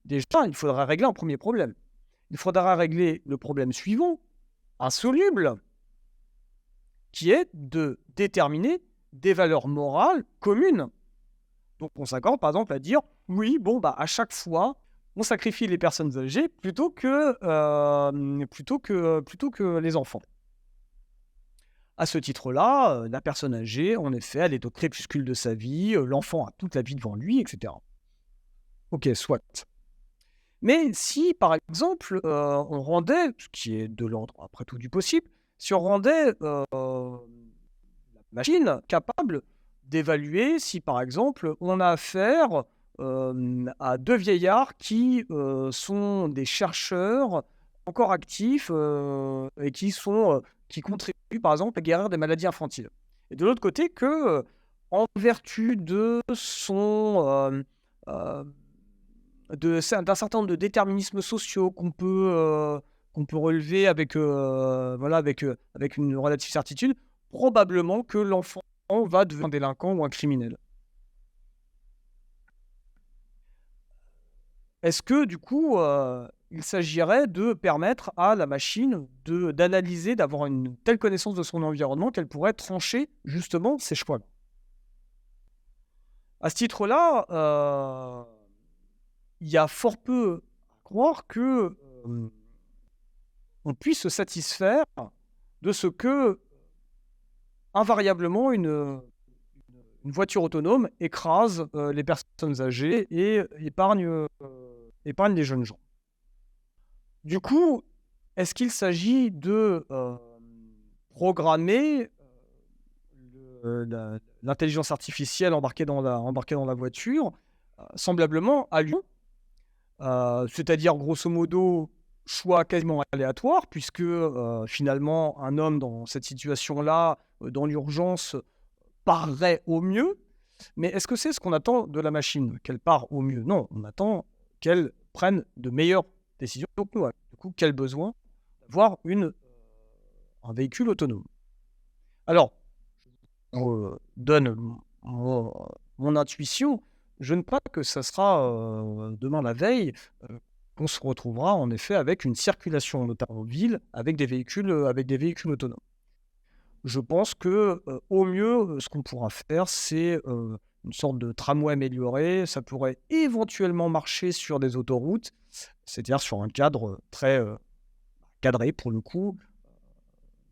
Déjà, il faudra régler un premier problème. Il faudra régler le problème suivant, insoluble, qui est de déterminer des valeurs morales communes. Donc on s'accorde par exemple à dire, oui, à chaque fois, on sacrifie les personnes âgées plutôt que les enfants. À ce titre-là, la personne âgée, en effet, elle est au crépuscule de sa vie, l'enfant a toute la vie devant lui, etc. Ok, soit. Mais si, par exemple, on rendait, ce qui est de l'ordre, après tout, du possible, si on rendait la machine capable d'évaluer si, par exemple, on a affaire à deux vieillards qui sont des chercheurs encore actifs et qui contribuent, par exemple, à guérir des maladies infantiles. Et de l'autre côté, que, en vertu de d'un certain nombre de déterminismes sociaux qu'on peut relever avec, voilà, avec une relative certitude, probablement que l'enfant va devenir un délinquant ou un criminel. Est-ce que, du coup, il s'agirait de permettre à la machine d'analyser, d'avoir une telle connaissance de son environnement qu'elle pourrait trancher justement ses choix? À ce titre-là, il y a fort peu à croire que on puisse se satisfaire de ce que, invariablement, une voiture autonome écrase les personnes âgées et épargne les jeunes gens. Du coup, est-ce qu'il s'agit de programmer l'intelligence artificielle embarquée dans la voiture, semblablement à Lyon, c'est-à-dire grosso modo choix quasiment aléatoire, puisque finalement un homme dans cette situation-là, dans l'urgence, parlerait au mieux. Mais est-ce que c'est ce qu'on attend de la machine, qu'elle part au mieux? Non, on attend qu'elle prenne de meilleures décisions que nous. Du coup, quel besoin d'avoir un véhicule autonome? Alors, je donne mon intuition. Je ne crois pas que ça sera demain la veille qu'on se retrouvera en effet avec une circulation, notamment en ville, avec des véhicules autonomes. Je pense que, au mieux, ce qu'on pourra faire, c'est une sorte de tramway amélioré. Ça pourrait éventuellement marcher sur des autoroutes, c'est-à-dire sur un cadre très cadré pour le coup,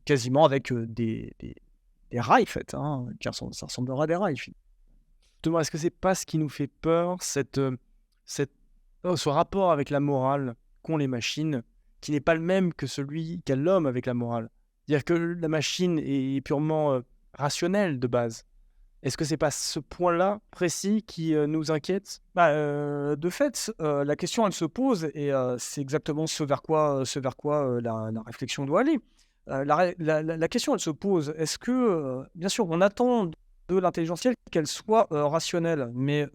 quasiment avec des rails, en fait, hein, car ça ressemblera à des rails. Justement, est-ce que c'est pas ce qui nous fait peur, ce rapport avec la morale qu'ont les machines, qui n'est pas le même que celui qu'a l'homme avec la morale? C'est-à-dire que la machine est purement rationnelle de base. Est-ce que c'est pas ce point-là précis qui nous inquiète? De fait, la question, elle se pose et c'est exactement ce vers quoi la réflexion doit aller. La question, elle se pose, est-ce que, bien sûr, on attend de l'intelligence artificielle qu'elle soit rationnelle, mais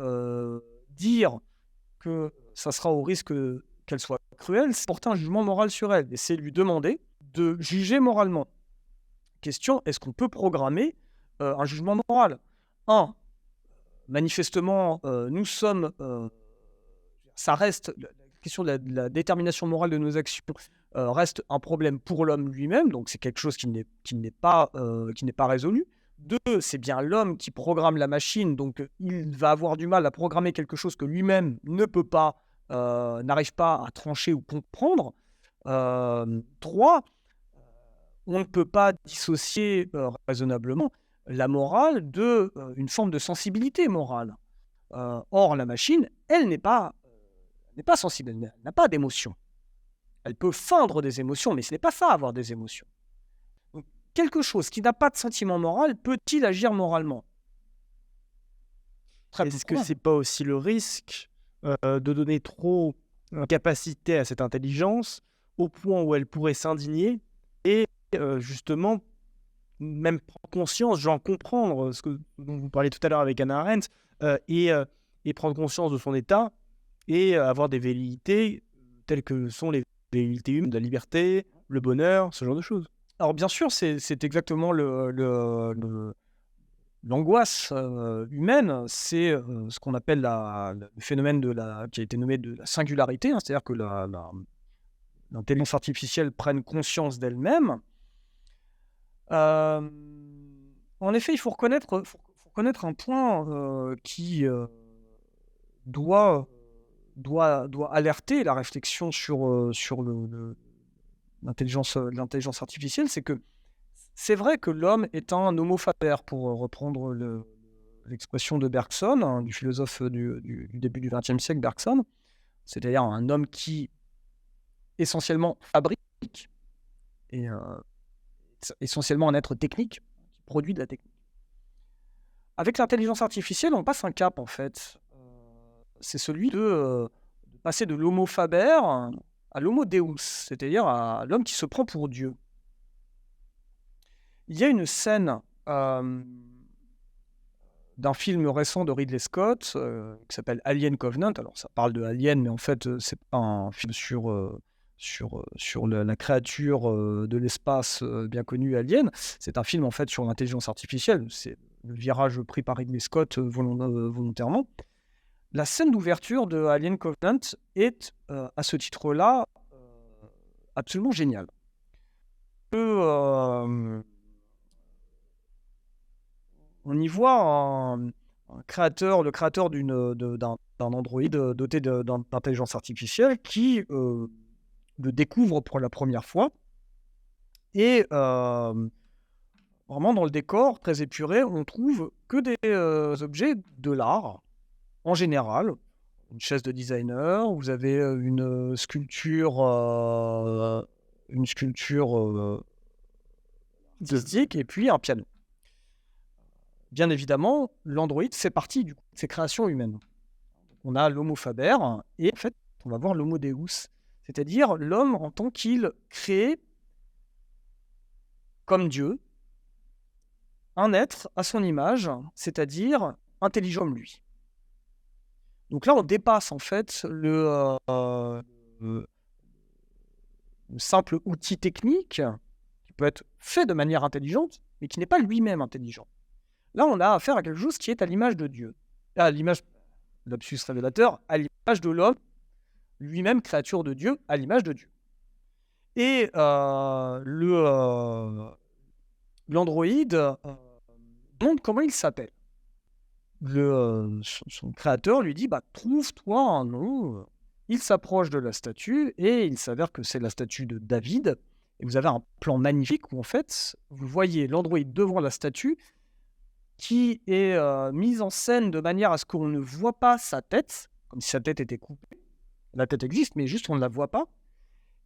dire que ça sera au risque qu'elle soit cruelle, c'est porter un jugement moral sur elle et c'est lui demander de juger moralement. Question, est-ce qu'on peut programmer un jugement moral? Manifestement, nous sommes... ça reste... La question de la détermination morale de nos actions reste un problème pour l'homme lui-même, donc c'est quelque chose qui n'est pas résolu. 2, c'est bien l'homme qui programme la machine, donc il va avoir du mal à programmer quelque chose que lui-même ne peut pas, n'arrive pas à trancher ou comprendre. 3, on ne peut pas dissocier raisonnablement la morale d'une forme de sensibilité morale. Or, la machine, elle n'est pas sensible, elle n'a pas d'émotion. Elle peut feindre des émotions, mais ce n'est pas ça, avoir des émotions. Donc, quelque chose qui n'a pas de sentiment moral peut-il agir moralement? Est-ce que c'est pas aussi le risque de donner trop de capacité à cette intelligence au point où elle pourrait s'indigner et justement même prendre conscience, genre comprendre ce dont vous parliez tout à l'heure avec Hannah Arendt, et prendre conscience de son état et avoir des velléités telles que sont les velléités humaines, de la liberté, le bonheur, ce genre de choses? Alors bien sûr, c'est exactement l'angoisse humaine, c'est ce qu'on appelle le phénomène qui a été nommé de la singularité, hein, c'est-à-dire que l'intelligence artificielle prenne conscience d'elle-même. En effet, il faut reconnaître un point qui doit alerter la réflexion sur l'intelligence artificielle, c'est que c'est vrai que l'homme est un homo faber, pour reprendre l'expression de Bergson, hein, du philosophe du début du XXe siècle, Bergson, c'est-à-dire un homme qui essentiellement fabrique et essentiellement un être technique qui produit de la technique. Avec l'intelligence artificielle, on passe un cap en fait. C'est celui de passer de l'homo faber à l'homo deus, c'est-à-dire à l'homme qui se prend pour Dieu. Il y a une scène d'un film récent de Ridley Scott qui s'appelle Alien Covenant. Alors ça parle de Alien, mais en fait c'est pas un film sur la créature de l'espace bien connue Alien. C'est un film en fait sur l'intelligence artificielle. C'est le virage pris par Ridley Scott volontairement. La scène d'ouverture de Alien Covenant est à ce titre-là absolument géniale. On y voit le créateur d'un androïde doté d'intelligence artificielle qui le découvre pour la première fois. Et vraiment dans le décor très épuré, on trouve que des objets de l'art en général. Une chaise de designer, vous avez une sculpture artistique et puis un piano. Bien évidemment, l'androïde fait partie de ces créations humaines. On a l'homo faber et en fait, on va voir l'homo deus, c'est-à-dire l'homme en tant qu'il crée, comme Dieu, un être à son image, c'est-à-dire intelligent comme lui. Donc là, on dépasse en fait le simple outil technique qui peut être fait de manière intelligente, mais qui n'est pas lui-même intelligent. Là, on a affaire à quelque chose qui est à l'image de Dieu, à l'image, lapsus révélateur, à l'image de l'homme, lui-même créature de Dieu, à l'image de Dieu. Et l'androïde demande comment il s'appelle. Son créateur lui dit trouve-toi un nom. Il s'approche de la statue et il s'avère que c'est la statue de David. Et vous avez un plan magnifique où en fait vous voyez l'androïde devant la statue qui est mise en scène de manière à ce qu'on ne voit pas sa tête, comme si sa tête était coupée. La tête existe, mais juste on ne la voit pas.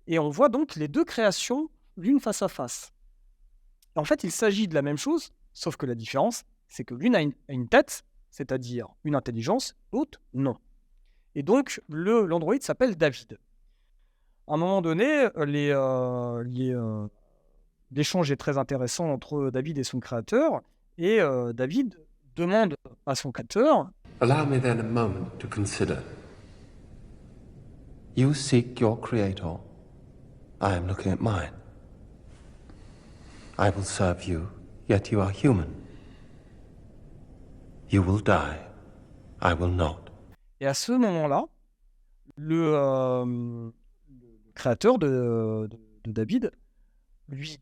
Et on voit donc les deux créations l'une face à face. Et en fait, il s'agit de la même chose, sauf que la différence, c'est que l'une a une tête, c'est-à-dire une intelligence, l'autre, non. Et donc, l'androïde s'appelle David. À un moment donné, l'échange est très intéressant entre David et son créateur, et David demande à son créateur « Allow me then a moment to consider. You seek your creator. I am looking at mine. I will serve you, yet you are human. You will die. I will not. » Et à ce moment-là, le créateur de David lui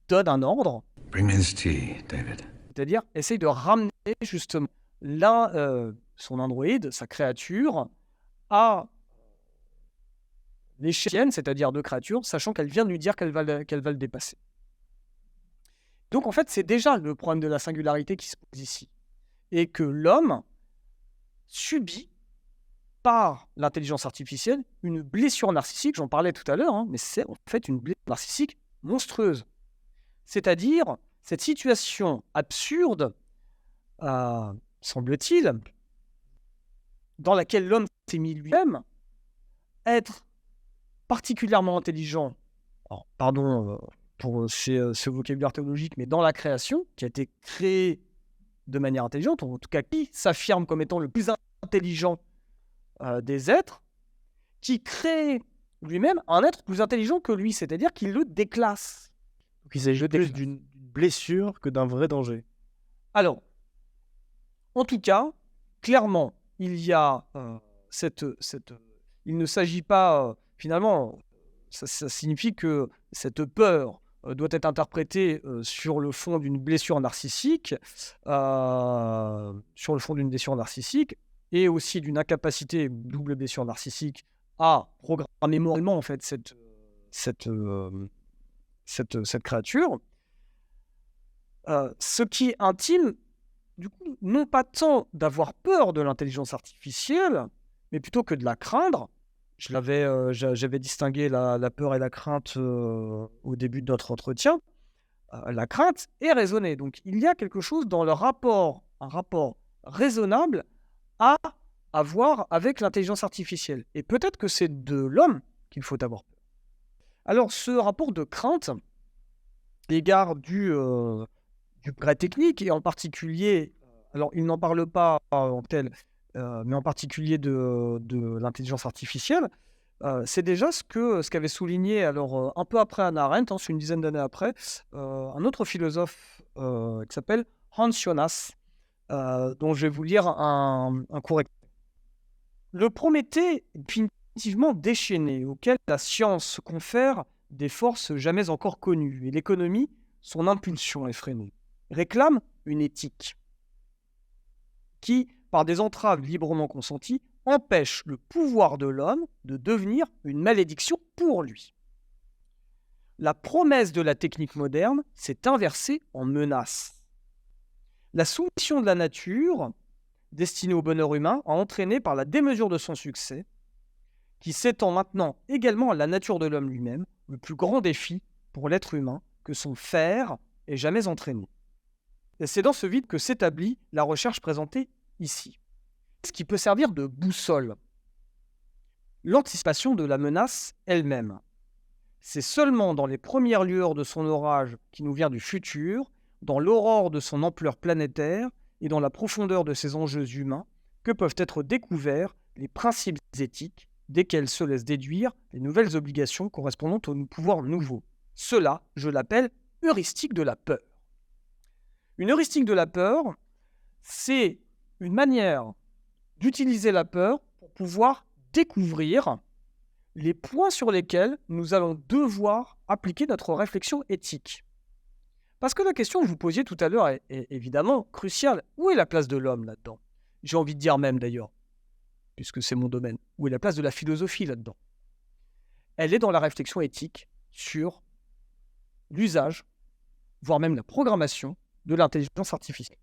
donne un ordre. Bring me his tea, David. C'est-à-dire, essaye de ramener justement son androïde, sa créature, à l'échelle, c'est-à-dire de créature, sachant qu'elle vient de lui dire qu'elle va le dépasser. Donc en fait, c'est déjà le problème de la singularité qui se pose ici. Et que l'homme subit, par l'intelligence artificielle, une blessure narcissique, j'en parlais tout à l'heure, mais c'est en fait une blessure narcissique monstrueuse. C'est-à-dire cette situation absurde, semble-t-il, dans laquelle l'homme s'est mis lui-même, être particulièrement intelligent, alors, pardon pour ce vocabulaire théologique, mais dans la création, qui a été créée de manière intelligente, en tout cas qui s'affirme comme étant le plus intelligent des êtres, qui crée lui-même un être plus intelligent que lui, c'est-à-dire qu'il le déclasse. Donc il s'agit plus d'une blessure que d'un vrai danger. Alors, en tout cas, clairement, il y a il ne s'agit pas, finalement, ça signifie que cette peur doit être interprétée sur le fond d'une blessure narcissique, et aussi d'une incapacité, double blessure narcissique, à programmer moralement en fait cette créature. Ce qui intime, du coup, non pas tant d'avoir peur de l'intelligence artificielle, mais plutôt que de la craindre. J'avais distingué la peur et la crainte au début de notre entretien. La crainte est raisonnée. Donc, il y a quelque chose dans le rapport, un rapport raisonnable à avoir avec l'intelligence artificielle. Et peut-être que c'est de l'homme qu'il faut avoir peur. Alors, ce rapport de crainte, à l'égard du progrès technique, et en particulier, alors il n'en parle pas en tel, mais en particulier de l'intelligence artificielle, c'est déjà ce qu'avait souligné, alors un peu après Hannah Arendt, c'est une dizaine d'années après, un autre philosophe qui s'appelle Hans Jonas, dont je vais vous lire un court extrait. Le Prométhée est définitivement déchaîné, auquel la science confère des forces jamais encore connues, et l'économie, son impulsion effrénée, réclame une éthique qui, par des entraves librement consenties, empêche le pouvoir de l'homme de devenir une malédiction pour lui. La promesse de la technique moderne s'est inversée en menace. La soumission de la nature, destinée au bonheur humain, a entraîné par la démesure de son succès, qui s'étend maintenant également à la nature de l'homme lui-même, le plus grand défi pour l'être humain que son faire ait jamais entraîné. Et c'est dans ce vide que s'établit la recherche présentée ici. Ce qui peut servir de boussole. L'anticipation de la menace elle-même. C'est seulement dans les premières lueurs de son orage qui nous vient du futur, dans l'aurore de son ampleur planétaire et dans la profondeur de ses enjeux humains que peuvent être découverts les principes éthiques desquels se laissent déduire les nouvelles obligations correspondant aux pouvoirs nouveaux. Cela, je l'appelle heuristique de la peur. Une heuristique de la peur, c'est une manière d'utiliser la peur pour pouvoir découvrir les points sur lesquels nous allons devoir appliquer notre réflexion éthique. Parce que la question que vous posiez tout à l'heure est évidemment cruciale. Où est la place de l'homme là-dedans ? J'ai envie de dire même d'ailleurs, puisque c'est mon domaine, où est la place de la philosophie là-dedans ? Elle est dans la réflexion éthique sur l'usage, voire même la programmation de l'intelligence artificielle.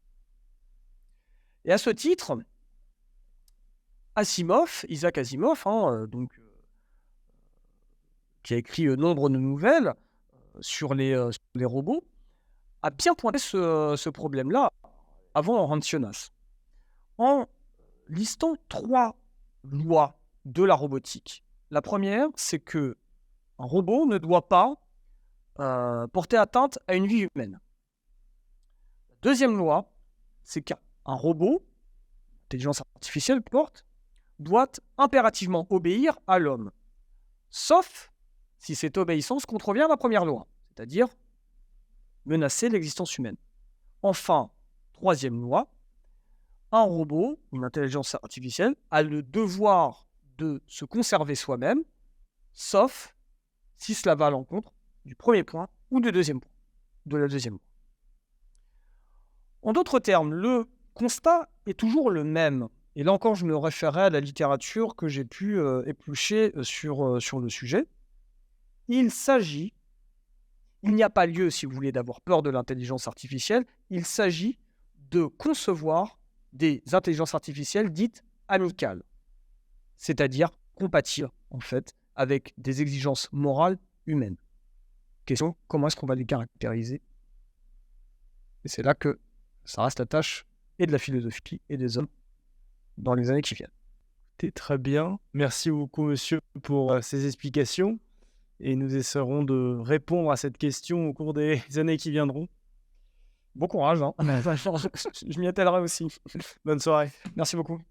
Et à ce titre, Isaac Asimov, qui a écrit nombre de nouvelles sur les robots, a bien pointé ce problème-là avant Hans Jonas, en listant 3 lois de la robotique. La première, c'est que un robot ne doit pas porter atteinte à une vie humaine. La deuxième loi, c'est qu'un robot, l'intelligence artificielle doit impérativement obéir à l'homme, sauf si cette obéissance contrevient à la première loi, c'est-à-dire menacer l'existence humaine. Enfin, troisième loi, un robot, une intelligence artificielle, a le devoir de se conserver soi-même, sauf si cela va à l'encontre du premier point ou du deuxième point, de la deuxième loi. En d'autres termes, le constat est toujours le même. Et là encore, je me référais à la littérature que j'ai pu éplucher sur le sujet. Il n'y a pas lieu, si vous voulez, d'avoir peur de l'intelligence artificielle. Il s'agit de concevoir des intelligences artificielles dites amicales, c'est-à-dire compatibles, en fait, avec des exigences morales humaines. Question, comment est-ce qu'on va les caractériser ? Et c'est là que ça reste la tâche et de la philosophie et des hommes dans les années qui viennent. C'est très bien. Merci beaucoup, monsieur, pour ces explications. Et nous essaierons de répondre à cette question au cours des années qui viendront. Bon courage. Je m'y attellerai aussi. Bonne soirée. Merci beaucoup.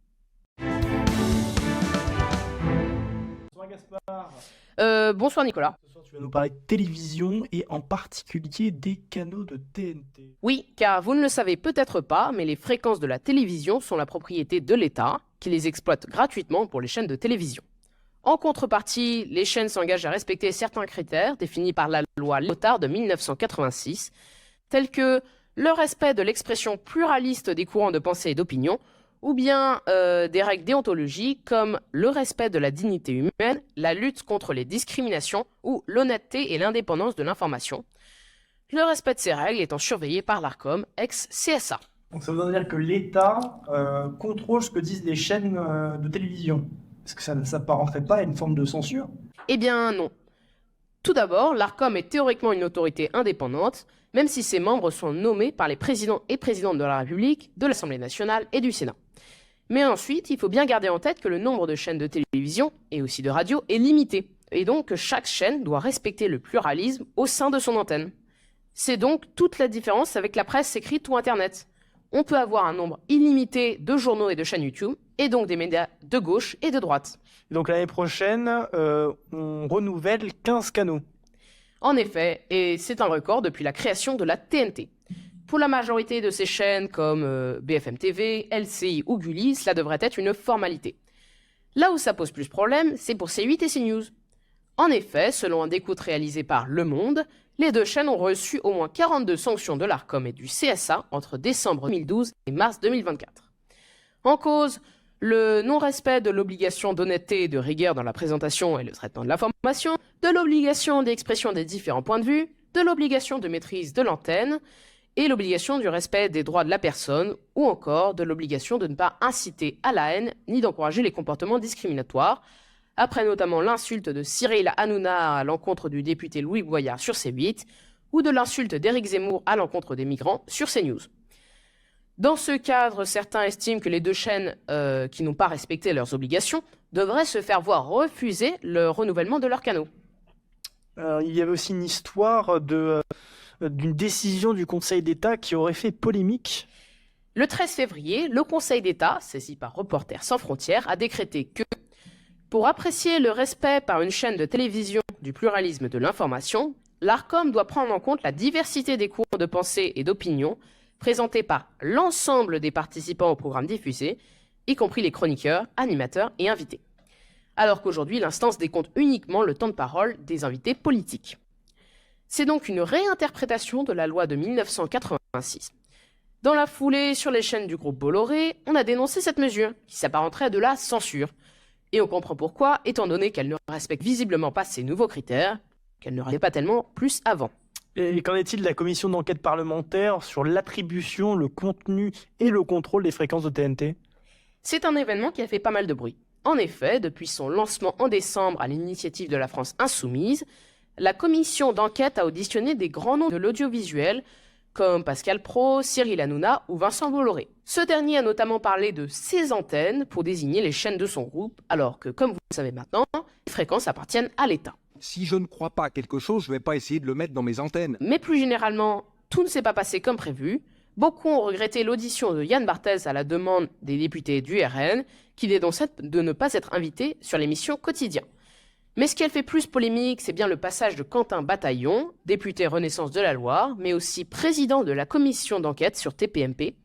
Bonsoir Gaspard. Bonsoir Nicolas. Ce soir, tu vas nous parler de télévision et en particulier des canaux de TNT. Oui, car vous ne le savez peut-être pas, mais les fréquences de la télévision sont la propriété de l'État, qui les exploite gratuitement pour les chaînes de télévision. En contrepartie, les chaînes s'engagent à respecter certains critères définis par la loi Léotard de 1986, tels que le respect de l'expression pluraliste des courants de pensée et d'opinion, ou bien des règles déontologiques comme le respect de la dignité humaine, la lutte contre les discriminations ou l'honnêteté et l'indépendance de l'information. le respect de ces règles étant surveillé par l'ARCOM, ex-CSA. Donc ça veut dire que l'État contrôle ce que disent les chaînes de télévision. Est-ce que ça ne s'apparenterait pas à une forme de censure? Eh bien non. Tout d'abord, l'ARCOM est théoriquement une autorité indépendante, même si ses membres sont nommés par les présidents et présidentes de la République, de l'Assemblée nationale et du Sénat. Mais ensuite, il faut bien garder en tête que le nombre de chaînes de télévision et aussi de radio est limité, et donc que chaque chaîne doit respecter le pluralisme au sein de son antenne. C'est donc toute la différence avec la presse écrite ou Internet. On peut avoir un nombre illimité de journaux et de chaînes YouTube, et donc des médias de gauche et de droite. Donc l'année prochaine, on renouvelle 15 canaux. En effet, et c'est un record depuis la création de la TNT. Pour la majorité de ces chaînes comme BFM TV, LCI ou Gulli, cela devrait être une formalité. Là où ça pose plus problème, c'est pour C8 et CNews. En effet, selon un décompte réalisé par Le Monde, les deux chaînes ont reçu au moins 42 sanctions de l'ARCOM et du CSA entre décembre 2012 et mars 2024. En cause, le non-respect de l'obligation d'honnêteté et de rigueur dans la présentation et le traitement de l'information, de l'obligation d'expression des différents points de vue, de l'obligation de maîtrise de l'antenne, et l'obligation du respect des droits de la personne, ou encore de l'obligation de ne pas inciter à la haine ni d'encourager les comportements discriminatoires, après notamment l'insulte de Cyril Hanouna à l'encontre du député Louis Boyard sur C8, ou de l'insulte d'Éric Zemmour à l'encontre des migrants sur CNews. Dans ce cadre, certains estiment que les deux chaînes qui n'ont pas respecté leurs obligations devraient se faire voir refuser le renouvellement de leurs canaux. Il y avait aussi une histoire d'une décision du Conseil d'État qui aurait fait polémique. Le 13 février, le Conseil d'État, saisi par Reporters sans frontières, a décrété que, pour apprécier le respect par une chaîne de télévision du pluralisme de l'information, l'ARCOM doit prendre en compte la diversité des courants de pensée et d'opinion présentés par l'ensemble des participants au programme diffusé, y compris les chroniqueurs, animateurs et invités. Alors qu'aujourd'hui, l'instance décompte uniquement le temps de parole des invités politiques. C'est donc une réinterprétation de la loi de 1986. Dans la foulée, sur les chaînes du groupe Bolloré, on a dénoncé cette mesure, qui s'apparenterait à de la censure. Et on comprend pourquoi, étant donné qu'elle ne respecte visiblement pas ces nouveaux critères, qu'elle ne rappelait pas tellement plus avant. Et qu'en est-il de la commission d'enquête parlementaire sur l'attribution, le contenu et le contrôle des fréquences de TNT? C'est un événement qui a fait pas mal de bruit. En effet, depuis son lancement en décembre à l'initiative de la France Insoumise, la commission d'enquête a auditionné des grands noms de l'audiovisuel, comme Pascal Praud, Cyril Hanouna ou Vincent Bolloré. Ce dernier a notamment parlé de ses antennes pour désigner les chaînes de son groupe, alors que, comme vous le savez maintenant, les fréquences appartiennent à l'État. Si je ne crois pas à quelque chose, je ne vais pas essayer de le mettre dans mes antennes. Mais plus généralement, tout ne s'est pas passé comme prévu. Beaucoup ont regretté l'audition de Yann Barthès à la demande des députés du RN, qui dénonçaient de ne pas être invités sur l'émission Quotidien. Mais ce qui a fait plus polémique, c'est bien le passage de Quentin Bataillon, député Renaissance de la Loire, mais aussi président de la commission d'enquête sur TPMP.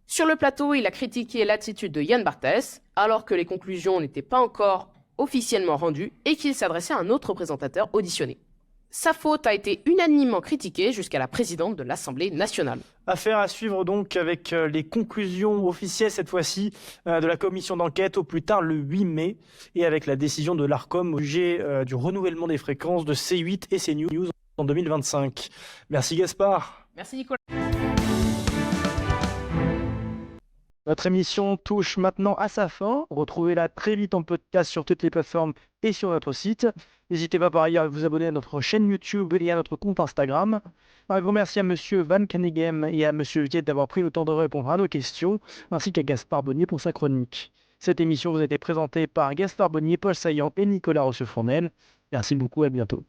Sur le plateau, il a critiqué l'attitude de Yann Barthès, alors que les conclusions n'étaient pas encore officiellement rendues et qu'il s'adressait à un autre présentateur auditionné. Sa faute a été unanimement critiquée jusqu'à la présidente de l'Assemblée nationale. Affaire à suivre donc avec les conclusions officielles cette fois-ci de la commission d'enquête au plus tard le 8 mai et avec la décision de l'ARCOM au sujet du renouvellement des fréquences de C8 et CNews en 2025. Merci Gaspard. Merci Nicolas. Notre émission touche maintenant à sa fin. Retrouvez-la très vite en podcast sur toutes les plateformes et sur notre site. N'hésitez pas par ailleurs à vous abonner à notre chaîne YouTube et à notre compte Instagram. Un grand merci à Monsieur Van Caneghem et à Monsieur Viette d'avoir pris le temps de répondre à nos questions, ainsi qu'à Gaspard Bonnier pour sa chronique. Cette émission vous a été présentée par Gaspard Bonnier, Paul Saillant et Nicolas Rochefort-Fournel. Merci beaucoup, à bientôt.